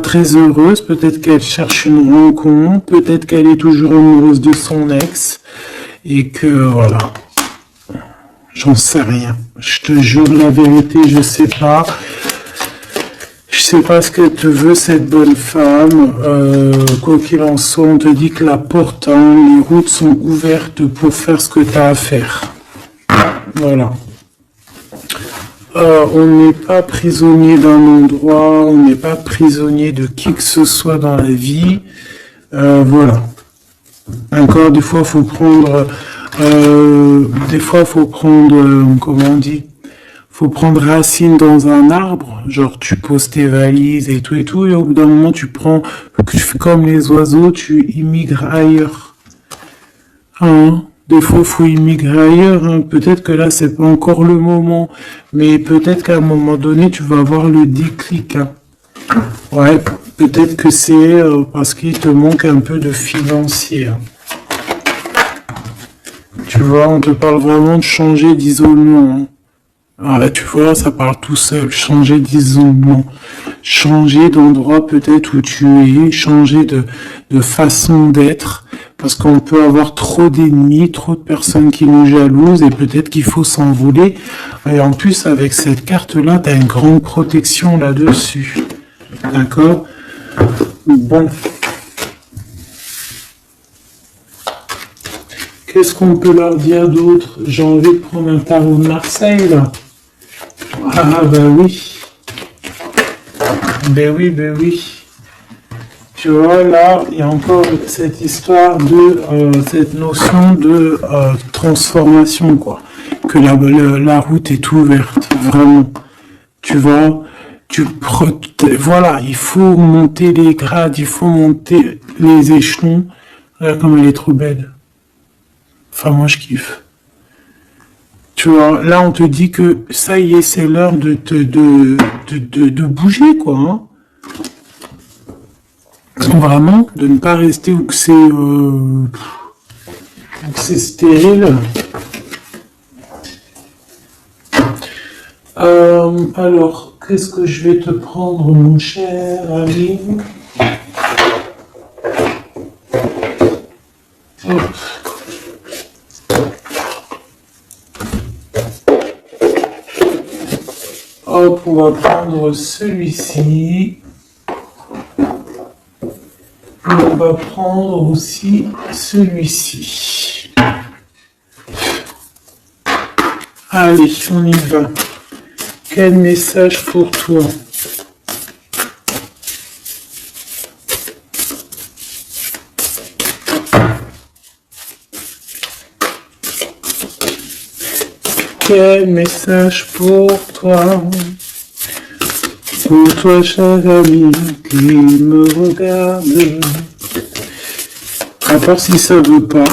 très heureuse, peut-être qu'elle cherche une rencontre, peut-être qu'elle est toujours amoureuse de son ex, et que voilà, j'en sais rien. Je te jure la vérité, je sais pas ce qu'elle te veut, cette bonne femme. Quoi qu'il en soit, on te dit que la porte, hein, les routes sont ouvertes pour faire ce que tu as à faire. Voilà. On n'est pas prisonnier d'un endroit, on n'est pas prisonnier de qui que ce soit dans la vie. Voilà. Encore des fois, faut prendre, comment on dit, faut prendre racine dans un arbre. Genre, tu poses tes valises et tout, et au bout d'un moment, tu fais comme les oiseaux, tu immigres ailleurs. Hein? Des fois, faut immigrer ailleurs. Hein. Peut-être que là, c'est pas encore le moment, mais peut-être qu'à un moment donné, tu vas avoir le déclic. Hein. Ouais, peut-être que c'est parce qu'il te manque un peu de financier. Hein. Tu vois, on te parle vraiment de changer d'isolement. Hein. Ah, là, tu vois, ça parle tout seul. Changer d'isolement. Changer d'endroit peut-être où tu es. Changer de façon d'être. Parce qu'on peut avoir trop d'ennemis, trop de personnes qui nous jalousent et peut-être qu'il faut s'envoler. Et en plus, avec cette carte-là, tu as une grande protection là-dessus. D'accord? Bon. Qu'est-ce qu'on peut leur dire d'autre? J'ai envie de prendre un tarot de Marseille, là. Ah, bah oui. Ben oui, ben oui. Tu vois, là, il y a encore cette histoire de, cette notion de transformation, quoi. Que la route est ouverte, vraiment. Tu vois, voilà, il faut monter les grades, il faut monter les échelons. Regarde comme elle est trop belle. Enfin, moi, je kiffe. Tu vois, là, on te dit que ça y est, c'est l'heure de bouger, quoi. Hein. Vraiment, de ne pas rester où que c'est stérile. Alors, qu'est-ce que je vais te prendre, mon cher ami? Hop. Hop, on va prendre celui-ci. On va prendre aussi celui-ci. Allez, on y va. Quel message pour toi? Quel message pour toi? Pour toi, cher ami, qui me regarde. À part si ça veut pas.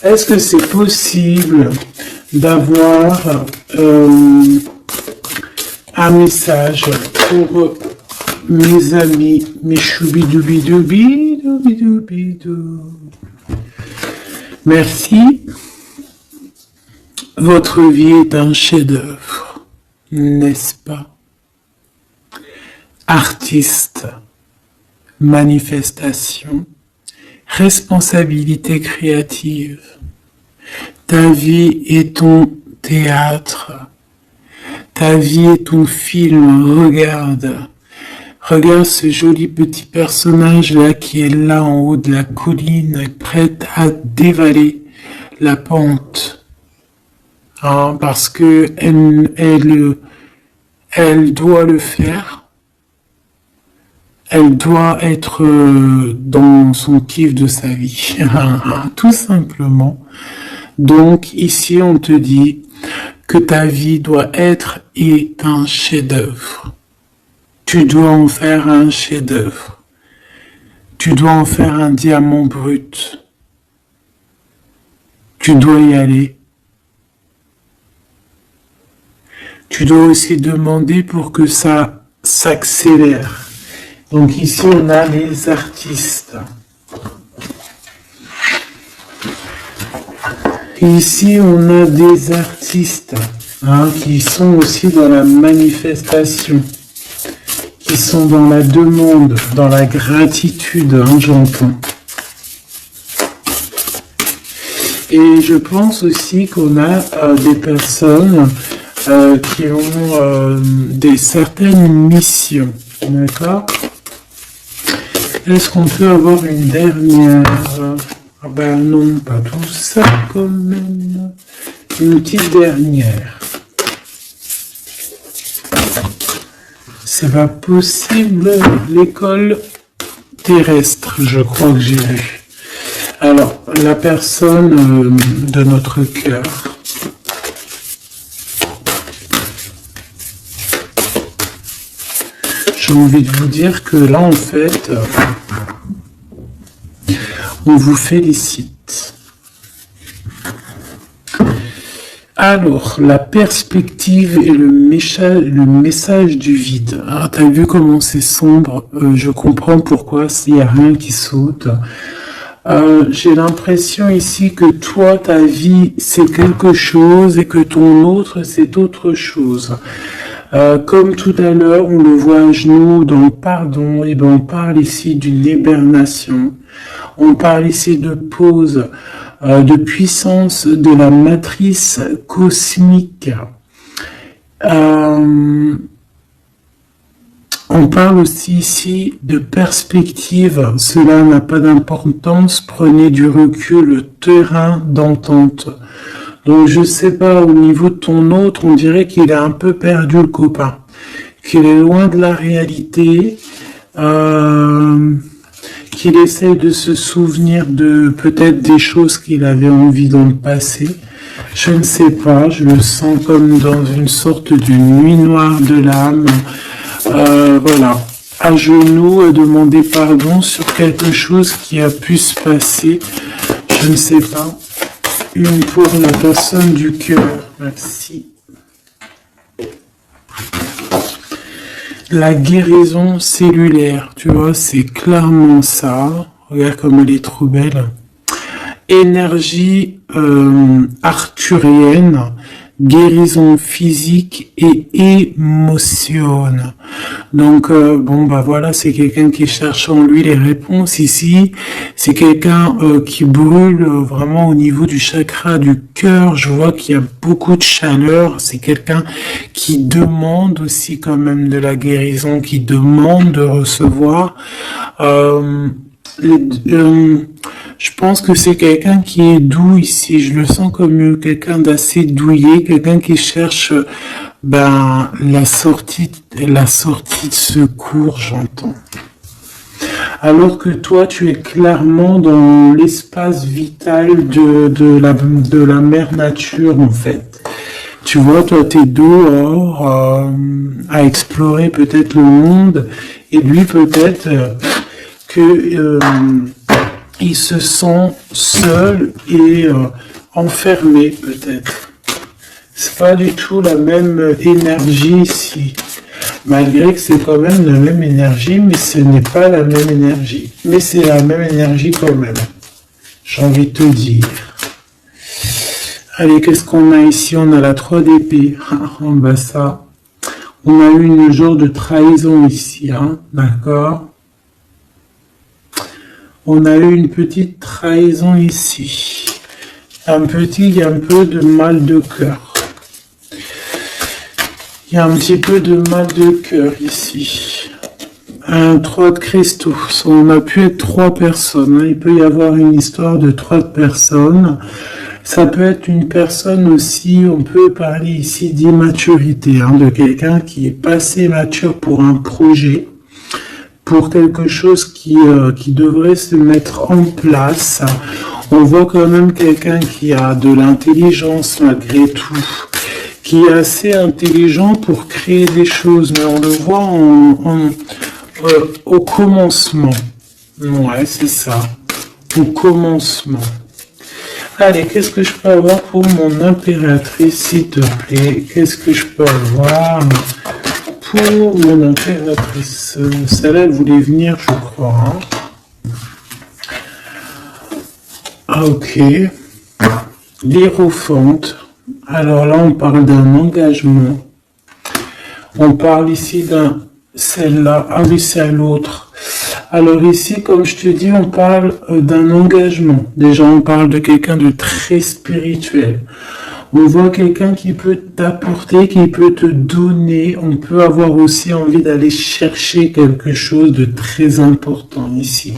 Est-ce que c'est possible d'avoir un message pour mes amis, mes choubidoubidoubidoubidoubidou? Merci. Votre vie est un chef-d'œuvre, n'est-ce pas? Artiste, manifestation, responsabilité créative. Ta vie est ton théâtre. Ta vie est ton film. Regarde ce joli petit personnage-là qui est là en haut de la colline, prête à dévaler la pente. Hein, parce que elle doit le faire. Elle doit être dans son kiff de sa vie, tout simplement. Donc ici, on te dit que ta vie doit être un chef-d'œuvre. Tu dois en faire un chef-d'œuvre. Tu dois en faire un diamant brut. Tu dois y aller. Tu dois aussi demander pour que ça s'accélère. Donc ici, on a les artistes. Ici, on a des artistes qui sont aussi dans la manifestation, qui sont dans la demande, dans la gratitude, j'entends. Et je pense aussi qu'on a des personnes qui ont certaines missions, d'accord? Est-ce qu'on peut avoir une dernière? Ah ben non, pas tout ça quand même. Une petite dernière. C'est pas possible. L'école terrestre, je crois que j'ai vu. Alors, la personne de notre cœur. J'ai envie de vous dire que là, en fait, on vous félicite. Alors, la perspective et le message du vide. Ah, t'as vu comment c'est sombre? Je comprends pourquoi s'il n'y a rien qui saute. J'ai l'impression ici que toi, ta vie, c'est quelque chose et que ton autre, c'est autre chose. Comme tout à l'heure, on le voit à genoux dans le pardon, et ben on parle ici d'une hibernation. On parle ici de pause, de puissance de la matrice cosmique. On parle aussi ici de perspective. Cela n'a pas d'importance. Prenez du recul, terrain d'entente. Donc je sais pas, au niveau de ton autre, on dirait qu'il a un peu perdu le copain, qu'il est loin de la réalité, qu'il essaye de se souvenir de peut-être des choses qu'il avait envie dans le passé. Je ne sais pas, je le sens comme dans une sorte de nuit noire de l'âme. Voilà, à genoux, demander pardon sur quelque chose qui a pu se passer. Je ne sais pas. Une pour la personne du cœur. Merci. La guérison cellulaire, tu vois, c'est clairement ça. Regarde comme elle est trop belle. Énergie arthurienne, guérison physique et émotion. Donc bon bah voilà, c'est quelqu'un qui cherche en lui les réponses ici. C'est quelqu'un qui brûle vraiment au niveau du chakra du cœur. Je vois qu'il y a beaucoup de chaleur. C'est quelqu'un qui demande aussi quand même de la guérison, qui demande de recevoir. Je pense que c'est quelqu'un qui est doux ici. Je le sens comme quelqu'un d'assez douillet, quelqu'un qui cherche la sortie de secours, j'entends. Alors que toi, tu es clairement dans l'espace vital de la mère nature, en fait. Tu vois, toi, t'es dehors à explorer peut-être le monde, et lui, peut-être il se sent seul et enfermé, peut-être. C'est pas du tout la même énergie ici. Malgré que c'est quand même la même énergie, mais ce n'est pas la même énergie. Mais c'est la même énergie quand même. J'ai envie de te dire. Allez, qu'est-ce qu'on a ici? On a la 3 d'épée. Bah ça. On a eu une genre de trahison ici, hein, d'accord? On a eu une petite trahison ici. Il y a un peu de mal de cœur. Il y a un petit peu de mal de cœur ici. Un 3 de cristaux. On a pu être 3 personnes. Il peut y avoir une histoire de 3 personnes. Ça peut être une personne aussi, on peut parler ici d'immaturité, hein, de quelqu'un qui est pas assez mature pour un projet, pour quelque chose qui devrait se mettre en place. On voit quand même quelqu'un qui a de l'intelligence malgré tout, qui est assez intelligent pour créer des choses, mais on le voit au commencement. Ouais, c'est ça, au commencement. Allez, qu'est-ce que je peux avoir pour mon impératrice, s'il te plaît? Qu'est-ce que je peux avoir pour mon impératrice? Celle-là, elle voulait venir, je crois. Hein. Ah, ok. L'Hiérophante. Alors là, on parle d'un engagement. On parle ici d'un... Celle-là. Ah oui, c'est à l'autre. Alors ici, comme je te dis, on parle d'un engagement. Déjà, on parle de quelqu'un de très spirituel. On voit quelqu'un qui peut t'apporter, qui peut te donner. On peut avoir aussi envie d'aller chercher quelque chose de très important ici.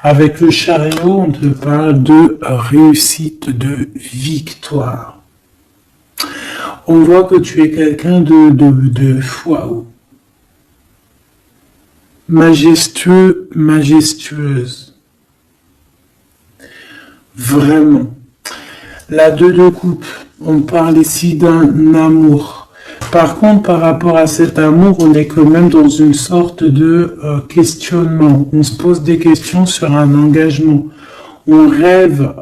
Avec le chariot, on te parle de réussite, de victoire. On voit que tu es quelqu'un de waouh. Majestueux, majestueuse. Vraiment. La 2 de coupe, on parle ici d'un amour. Par contre, par rapport à cet amour, on est quand même dans une sorte de questionnement. On se pose des questions sur un engagement. On rêve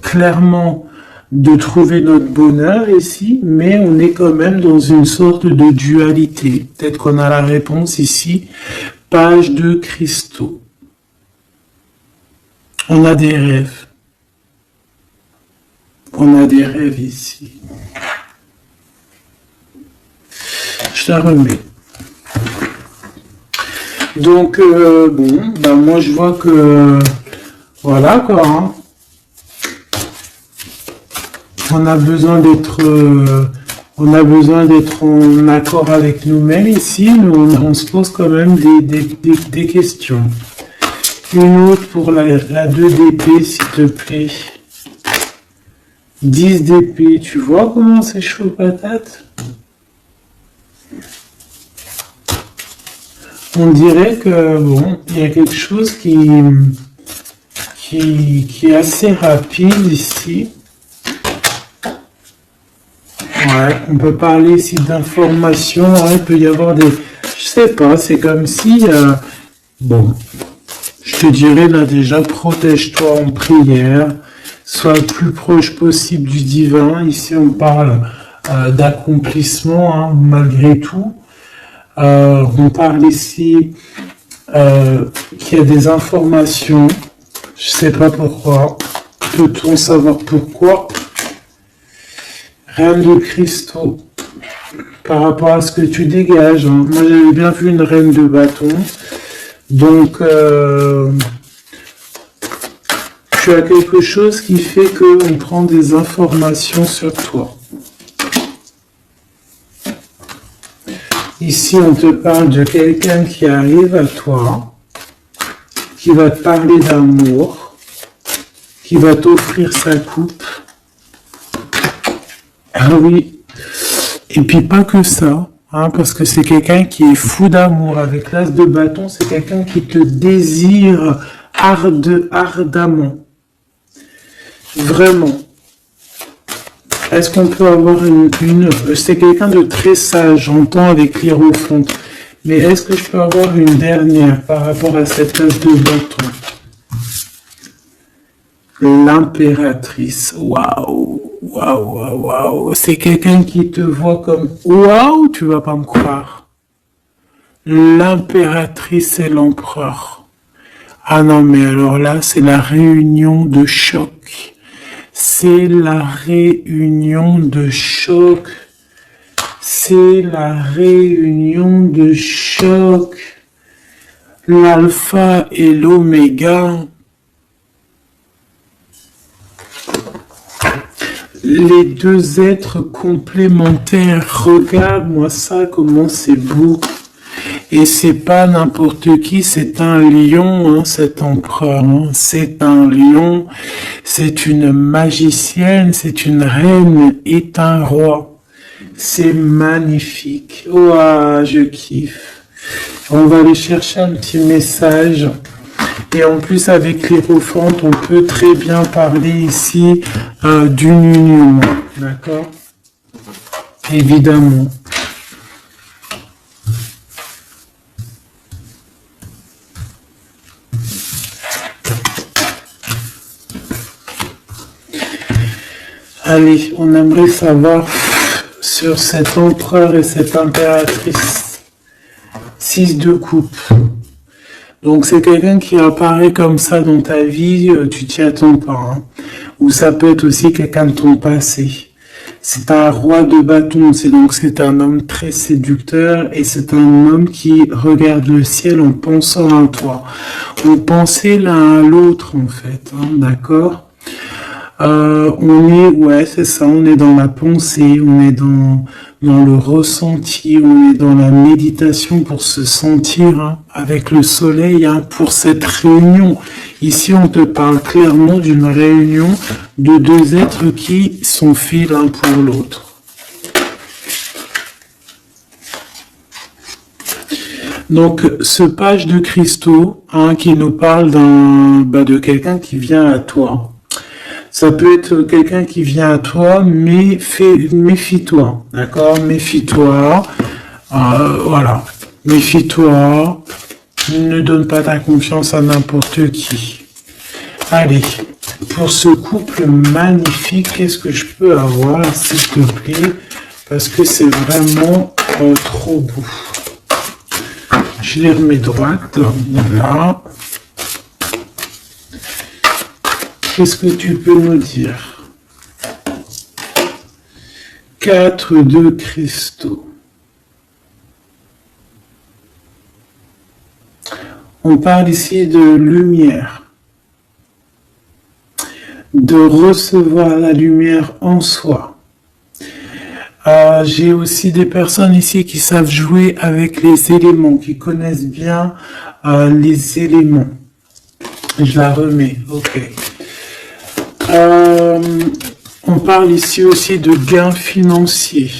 clairement de trouver notre bonheur ici, mais on est quand même dans une sorte de dualité. Peut-être qu'on a la réponse ici. Page de cristaux. On a des rêves. On a des rêves ici. Je la remets. Donc, bon, ben moi je vois que... Voilà quoi, hein. On a besoin d'être On a besoin d'être en accord avec nous-mêmes ici, mais on se pose quand même des questions. Une autre pour la 2 d'épée, s'il te plaît. 10 d'épée, tu vois comment c'est chaud patate? On dirait que, bon, il y a quelque chose qui est assez rapide ici. Ouais, on peut parler ici d'informations, hein, il peut y avoir des... Je sais pas, c'est comme si... bon, je te dirais là déjà, protège-toi en prière, sois le plus proche possible du divin. Ici, on parle d'accomplissement, hein, malgré tout. On parle ici qu'il y a des informations. Je sais pas pourquoi. Peut-on savoir pourquoi? Reine de cristaux. Par rapport à ce que tu dégages. Hein. Moi, j'avais bien vu une reine de bâton. Donc, tu as quelque chose qui fait qu'on prend des informations sur toi. Ici, on te parle de quelqu'un qui arrive à toi, qui va te parler d'amour, qui va t'offrir sa coupe. Ah oui, et puis pas que ça, hein, parce que c'est quelqu'un qui est fou d'amour. Avec l'as de bâton, c'est quelqu'un qui te désire ardemment. Vraiment. Est-ce qu'on peut avoir c'est quelqu'un de très sage, j'entends avec l'hiérophante. Mais est-ce que je peux avoir une dernière par rapport à cette as de bâton? L'impératrice. Waouh, waouh, waouh, waouh. C'est quelqu'un qui te voit comme waouh, tu vas pas me croire. L'impératrice et l'empereur. Ah non, mais alors là, c'est la réunion de choc. C'est la réunion de choc. C'est la réunion de choc. L'alpha et l'oméga. Les deux êtres complémentaires. Regarde-moi ça, comment c'est beau. Et c'est pas n'importe qui, c'est un lion, hein, cet empereur. Hein. C'est un lion, c'est une magicienne, c'est une reine et un roi. C'est magnifique. Ouah, je kiffe. On va aller chercher un petit message. Et en plus, avec l'hiérophante, on peut très bien parler ici d'une union. D'accord? Évidemment. Allez, on aimerait savoir sur cet empereur et cette impératrice. 6 de coupe. Donc c'est quelqu'un qui apparaît comme ça dans ta vie, tu t'y attends pas. Hein. Ou ça peut être aussi quelqu'un de ton passé. C'est un roi de bâton, c'est un homme très séducteur et c'est un homme qui regarde le ciel en pensant à toi. On pensait l'un à l'autre en fait, hein, d'accord? C'est ça, on est dans la pensée, on est dans le ressenti, on est dans la méditation pour se sentir hein, avec le soleil hein, pour cette réunion. Ici, on te parle clairement d'une réunion de deux êtres qui sont faits l'un pour l'autre. Donc, ce page de cristaux hein, qui nous parle de quelqu'un qui vient à toi. Ça peut être quelqu'un qui vient à toi, mais méfie-toi, d'accord? Méfie-toi, voilà. Méfie-toi, ne donne pas ta confiance à n'importe qui. Allez, pour ce couple magnifique, qu'est-ce que je peux avoir, s'il te plaît? Parce que c'est vraiment trop beau. Je les remets droite, voilà. Qu'est-ce que tu peux nous dire? 4 de cristaux. On parle ici de lumière. De recevoir la lumière en soi. J'ai aussi des personnes ici qui savent jouer avec les éléments, qui connaissent bien les éléments. Je la remets, ok. On parle ici aussi de gains financiers,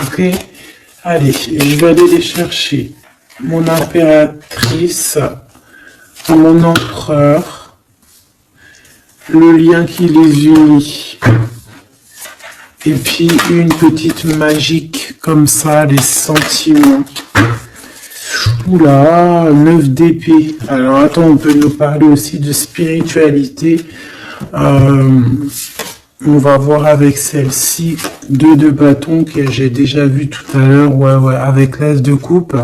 ok. Allez, je vais aller les chercher. Mon impératrice, mon empereur, le lien qui les unit. Et puis une petite magique comme ça, les sentiments. Oula, 9 d'épée. Alors attends, on peut nous parler aussi de spiritualité. On va voir avec celle-ci, 2 de bâton que j'ai déjà vu tout à l'heure, ouais, avec l'as de coupe.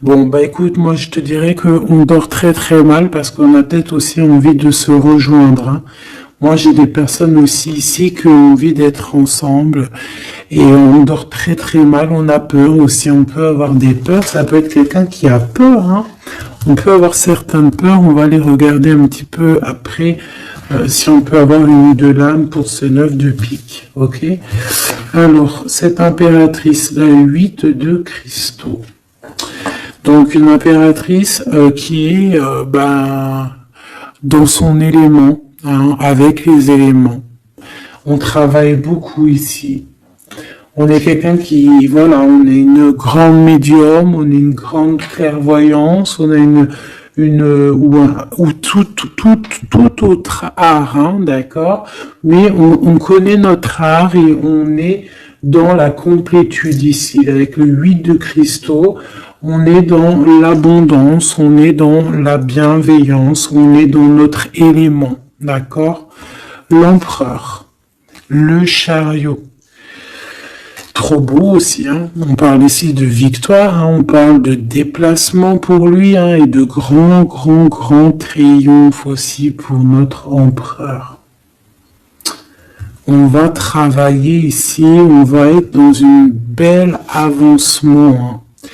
Bon, bah écoute, moi je te dirais qu'on dort très très mal parce qu'on a peut-être aussi envie de se rejoindre. Hein. Moi j'ai des personnes aussi ici qui ont envie d'être ensemble et on dort très très mal, on a peur aussi, on peut avoir des peurs, ça peut être quelqu'un qui a peur, hein. On peut avoir certaines peurs, on va les regarder un petit peu après. Si on peut avoir une ou deux lames pour ce 9 de pique, ok. Alors, cette impératrice, la 8 de cristaux. Donc, une impératrice qui est dans son élément, hein, avec les éléments. On travaille beaucoup ici. On est quelqu'un qui, voilà, on est une grande médium, on est une grande clairvoyance, on a ou tout autre art, hein, d'accord, mais on connaît notre art et on est dans la complétude ici, avec le 8 de cristaux, on est dans l'abondance, on est dans la bienveillance, on est dans notre élément, d'accord, l'empereur, le chariot. Trop beau aussi, hein. On parle ici de victoire, hein. On parle de déplacement pour lui, hein, et de grand triomphe aussi pour notre empereur. On va travailler ici, on va être dans une belle avancement. Hein.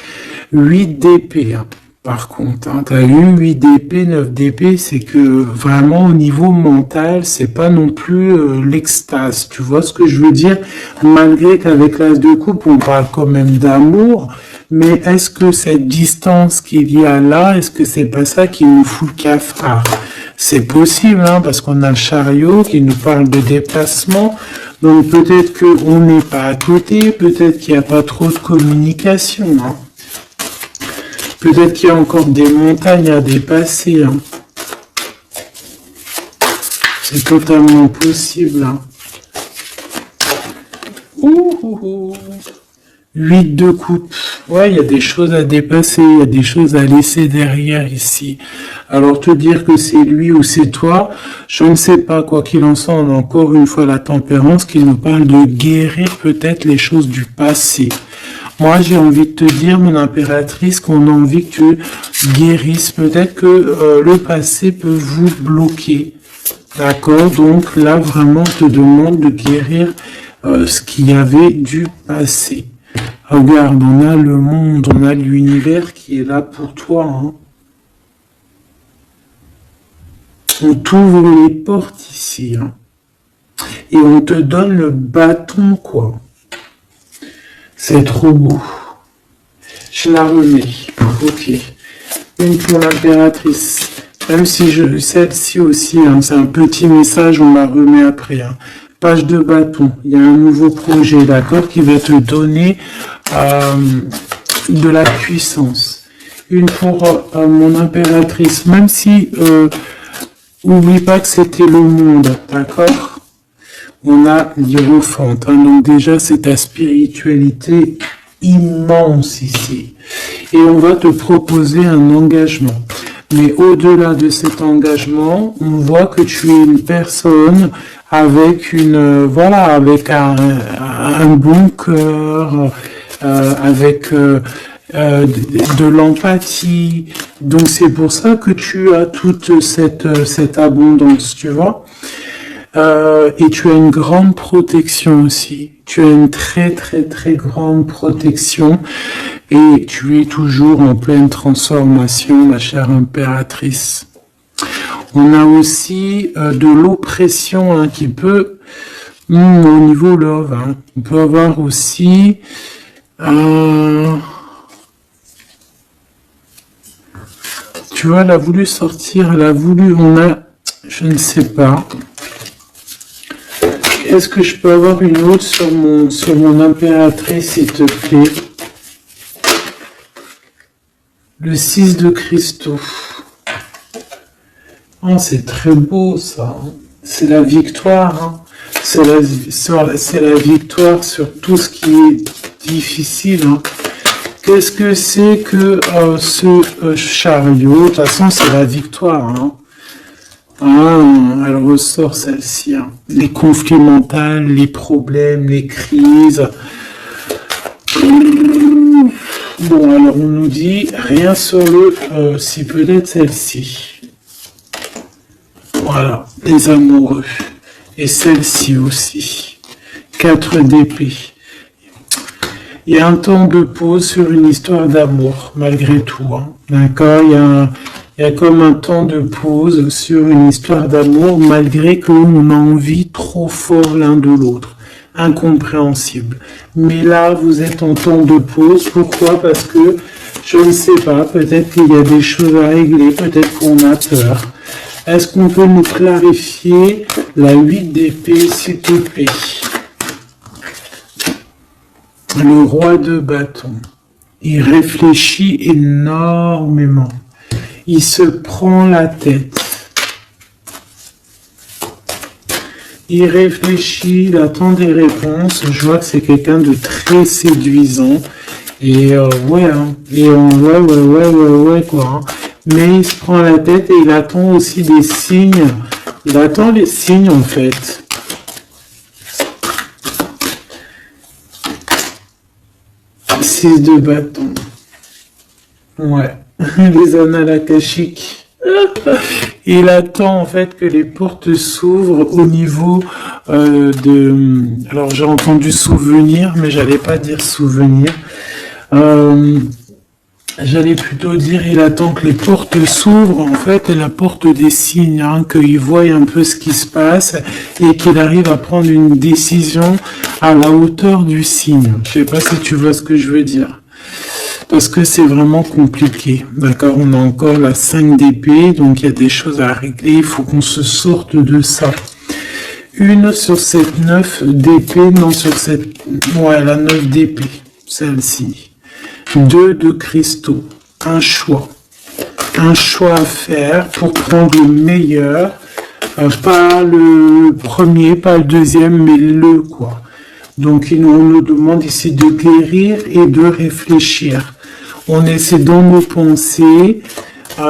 8 d'épée, hein. Par contre, hein, tu as eu 8 d'épée, 9 d'épée, c'est que vraiment au niveau mental, c'est pas non plus l'extase. Tu vois ce que je veux dire? Malgré qu'avec l'as de coupe, on parle quand même d'amour, mais est-ce que cette distance qu'il y a là, est-ce que c'est pas ça qui nous fout le cafard? C'est possible, hein, parce qu'on a le chariot qui nous parle de déplacement, donc peut-être qu'on n'est pas à côté, peut-être qu'il n'y a pas trop de communication, hein. Peut-être qu'il y a encore des montagnes à dépasser. Hein. C'est totalement possible. Hein. 8 de coupe. Ouais, il y a des choses à dépasser, il y a des choses à laisser derrière ici. Alors te dire que c'est lui ou c'est toi, je ne sais pas, quoi qu'il en soit, on a encore une fois la tempérance qui nous parle de guérir peut-être les choses du passé. Moi, j'ai envie de te dire, mon impératrice, qu'on a envie que tu guérisses. Peut-être que le passé peut vous bloquer. D'accord? Donc là, vraiment, on te demande de guérir ce qu'il y avait du passé. Regarde, on a le monde, on a l'univers qui est là pour toi. Hein. On t'ouvre les portes ici. Hein. Et on te donne le bâton, quoi. C'est trop beau. Je la remets. Ok. Une pour l'impératrice. Même si celle-ci aussi, hein, c'est un petit message, on la remet après. Hein. Page de bâton. Il y a un nouveau projet, d'accord, qui va te donner de la puissance. Une pour mon impératrice. Même si, oublie pas que c'était le monde, d'accord? On a l'hiérophante, hein, donc déjà c'est ta spiritualité immense ici. Et on va te proposer un engagement. Mais au-delà de cet engagement, on voit que tu es une personne avec avec un bon cœur, avec de l'empathie. Donc c'est pour ça que tu as toute cette abondance, tu vois. Et tu as une grande protection aussi. Tu as une très grande protection et tu es toujours en pleine transformation, ma chère impératrice. On a aussi de l'oppression, hein, qui peut Au niveau love, hein, on peut avoir aussi... tu vois, elle a voulu sortir, je ne sais pas. Est-ce que je peux avoir une autre sur mon impératrice, s'il te plaît? Le 6 de cristaux. Oh, c'est très beau, ça. C'est la victoire, hein. C'est la victoire sur tout ce qui est difficile, hein. Qu'est-ce que c'est que ce chariot? De toute façon, c'est la victoire, hein. Ah, elle ressort celle-ci, hein. Les conflits mentaux, les problèmes, les crises. Bon, alors on nous dit rien sur le... si peut-être celle-ci. Voilà, les amoureux. Et celle-ci aussi. 4 d'épée. Il y a un temps de pause sur une histoire d'amour, malgré tout, hein. D'accord, il y a comme un temps de pause sur une histoire d'amour, malgré qu'on a envie trop fort l'un de l'autre. Incompréhensible. Mais là, vous êtes en temps de pause. Pourquoi? Parce que, je ne sais pas, peut-être qu'il y a des choses à régler, peut-être qu'on a peur. Est-ce qu'on peut nous clarifier la 8 d'épée, s'il te plaît? Le roi de bâton. Il réfléchit énormément. Il se prend la tête. Il réfléchit, il attend des réponses. Je vois que c'est quelqu'un de très séduisant. Et ouais, hein. Et ouais, quoi. Hein. Mais il se prend la tête et il attend aussi des signes. Il attend les signes, en fait. Six de bâton. Ouais. Les annales akashiques. Il attend en fait que les portes s'ouvrent au niveau de... Alors j'ai entendu souvenir, mais j'allais pas dire souvenir. J'allais plutôt dire il attend que les portes s'ouvrent en fait et la porte des signes, hein, qu'il voie un peu ce qui se passe et qu'il arrive à prendre une décision à la hauteur du signe. Je sais pas si tu vois ce que je veux dire. Parce que c'est vraiment compliqué. D'accord, on a encore la 5 d'épée, donc il y a des choses à régler, il faut qu'on se sorte de ça. Une sur cette 9 d'épée, non sur cette... Ouais, la 9 d'épée, celle-ci. 2 de cristaux, un choix. Un choix à faire pour prendre le meilleur. Pas le premier, pas le deuxième, mais le quoi. Donc on nous demande ici de guérir et de réfléchir. On essaie dans nos pensées.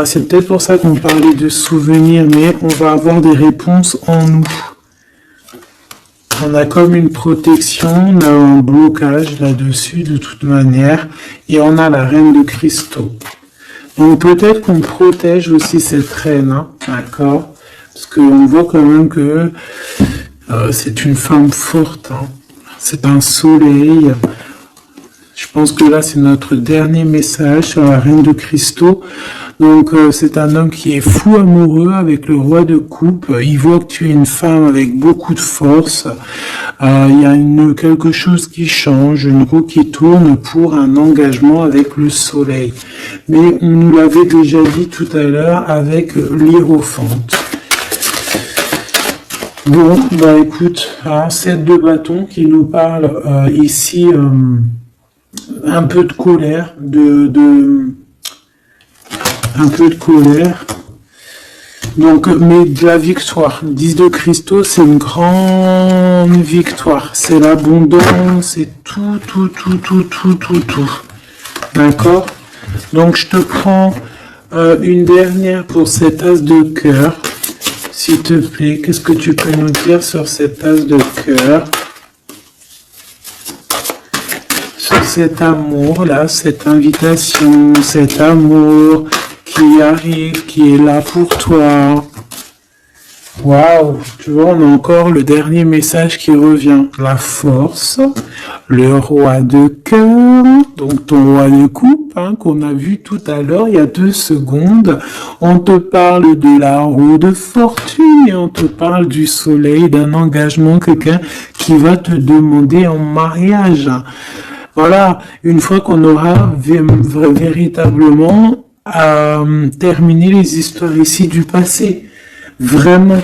C'est peut-être pour ça qu'on parlait de souvenirs, mais on va avoir des réponses en nous. On a comme une protection, on a un blocage là-dessus de toute manière, et on a la reine de cristaux. Donc peut-être qu'on protège aussi cette reine, hein, d'accord? Parce qu'on voit quand même que c'est une femme forte, hein. C'est un soleil. Je pense que là, c'est notre dernier message sur la reine de cristaux. Donc, c'est un homme qui est fou amoureux avec le roi de coupe. Il voit que tu es une femme avec beaucoup de force. Il y a quelque chose qui change, une roue qui tourne pour un engagement avec le soleil. Mais on nous l'avait déjà dit tout à l'heure avec l'hiérophante. Bon, bah écoute, 7 de bâton qui nous parle ici un peu de colère, un peu de colère. Donc, mais de la victoire. 10 de cristaux, c'est une grande victoire. C'est l'abondance, c'est tout. D'accord? Donc, je te prends une dernière pour cet as de cœur. S'il te plaît, qu'est-ce que tu peux nous dire sur cet as de cœur? Sur cet amour-là, cette invitation, cet amour qui arrive, qui est là pour toi. Waouh, tu vois, on a encore le dernier message qui revient. La force, le roi de cœur, donc ton roi de coupe, hein, qu'on a vu tout à l'heure, il y a 2 secondes. On te parle de la roue de fortune et on te parle du soleil, d'un engagement, quelqu'un qui va te demander en mariage. Voilà, une fois qu'on aura véritablement terminé les histoires ici du passé. Vraiment.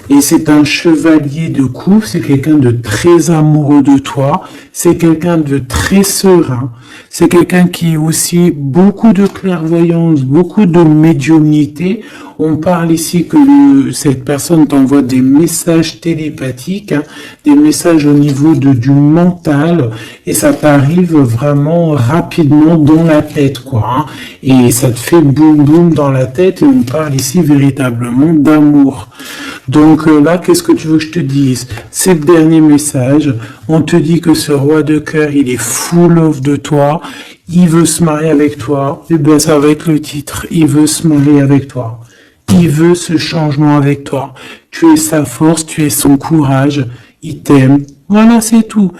Et c'est un chevalier de coupe, c'est quelqu'un de très amoureux de toi, c'est quelqu'un de très serein, c'est quelqu'un qui a aussi beaucoup de clairvoyance, beaucoup de médiumnité. On parle ici que cette personne t'envoie des messages télépathiques, hein, des messages au niveau du mental, et ça t'arrive vraiment rapidement dans la tête, quoi. Hein, et ça te fait boum boum dans la tête, et on parle ici véritablement d'amour. Donc là, qu'est-ce que tu veux que je te dise? C'est le dernier message. On te dit que ce roi de cœur, il est full of de toi. Il veut se marier avec toi. Et bien, ça va être le titre. Il veut se marier avec toi. Il veut ce changement avec toi. Tu es sa force, tu es son courage. Il t'aime. Voilà, c'est tout.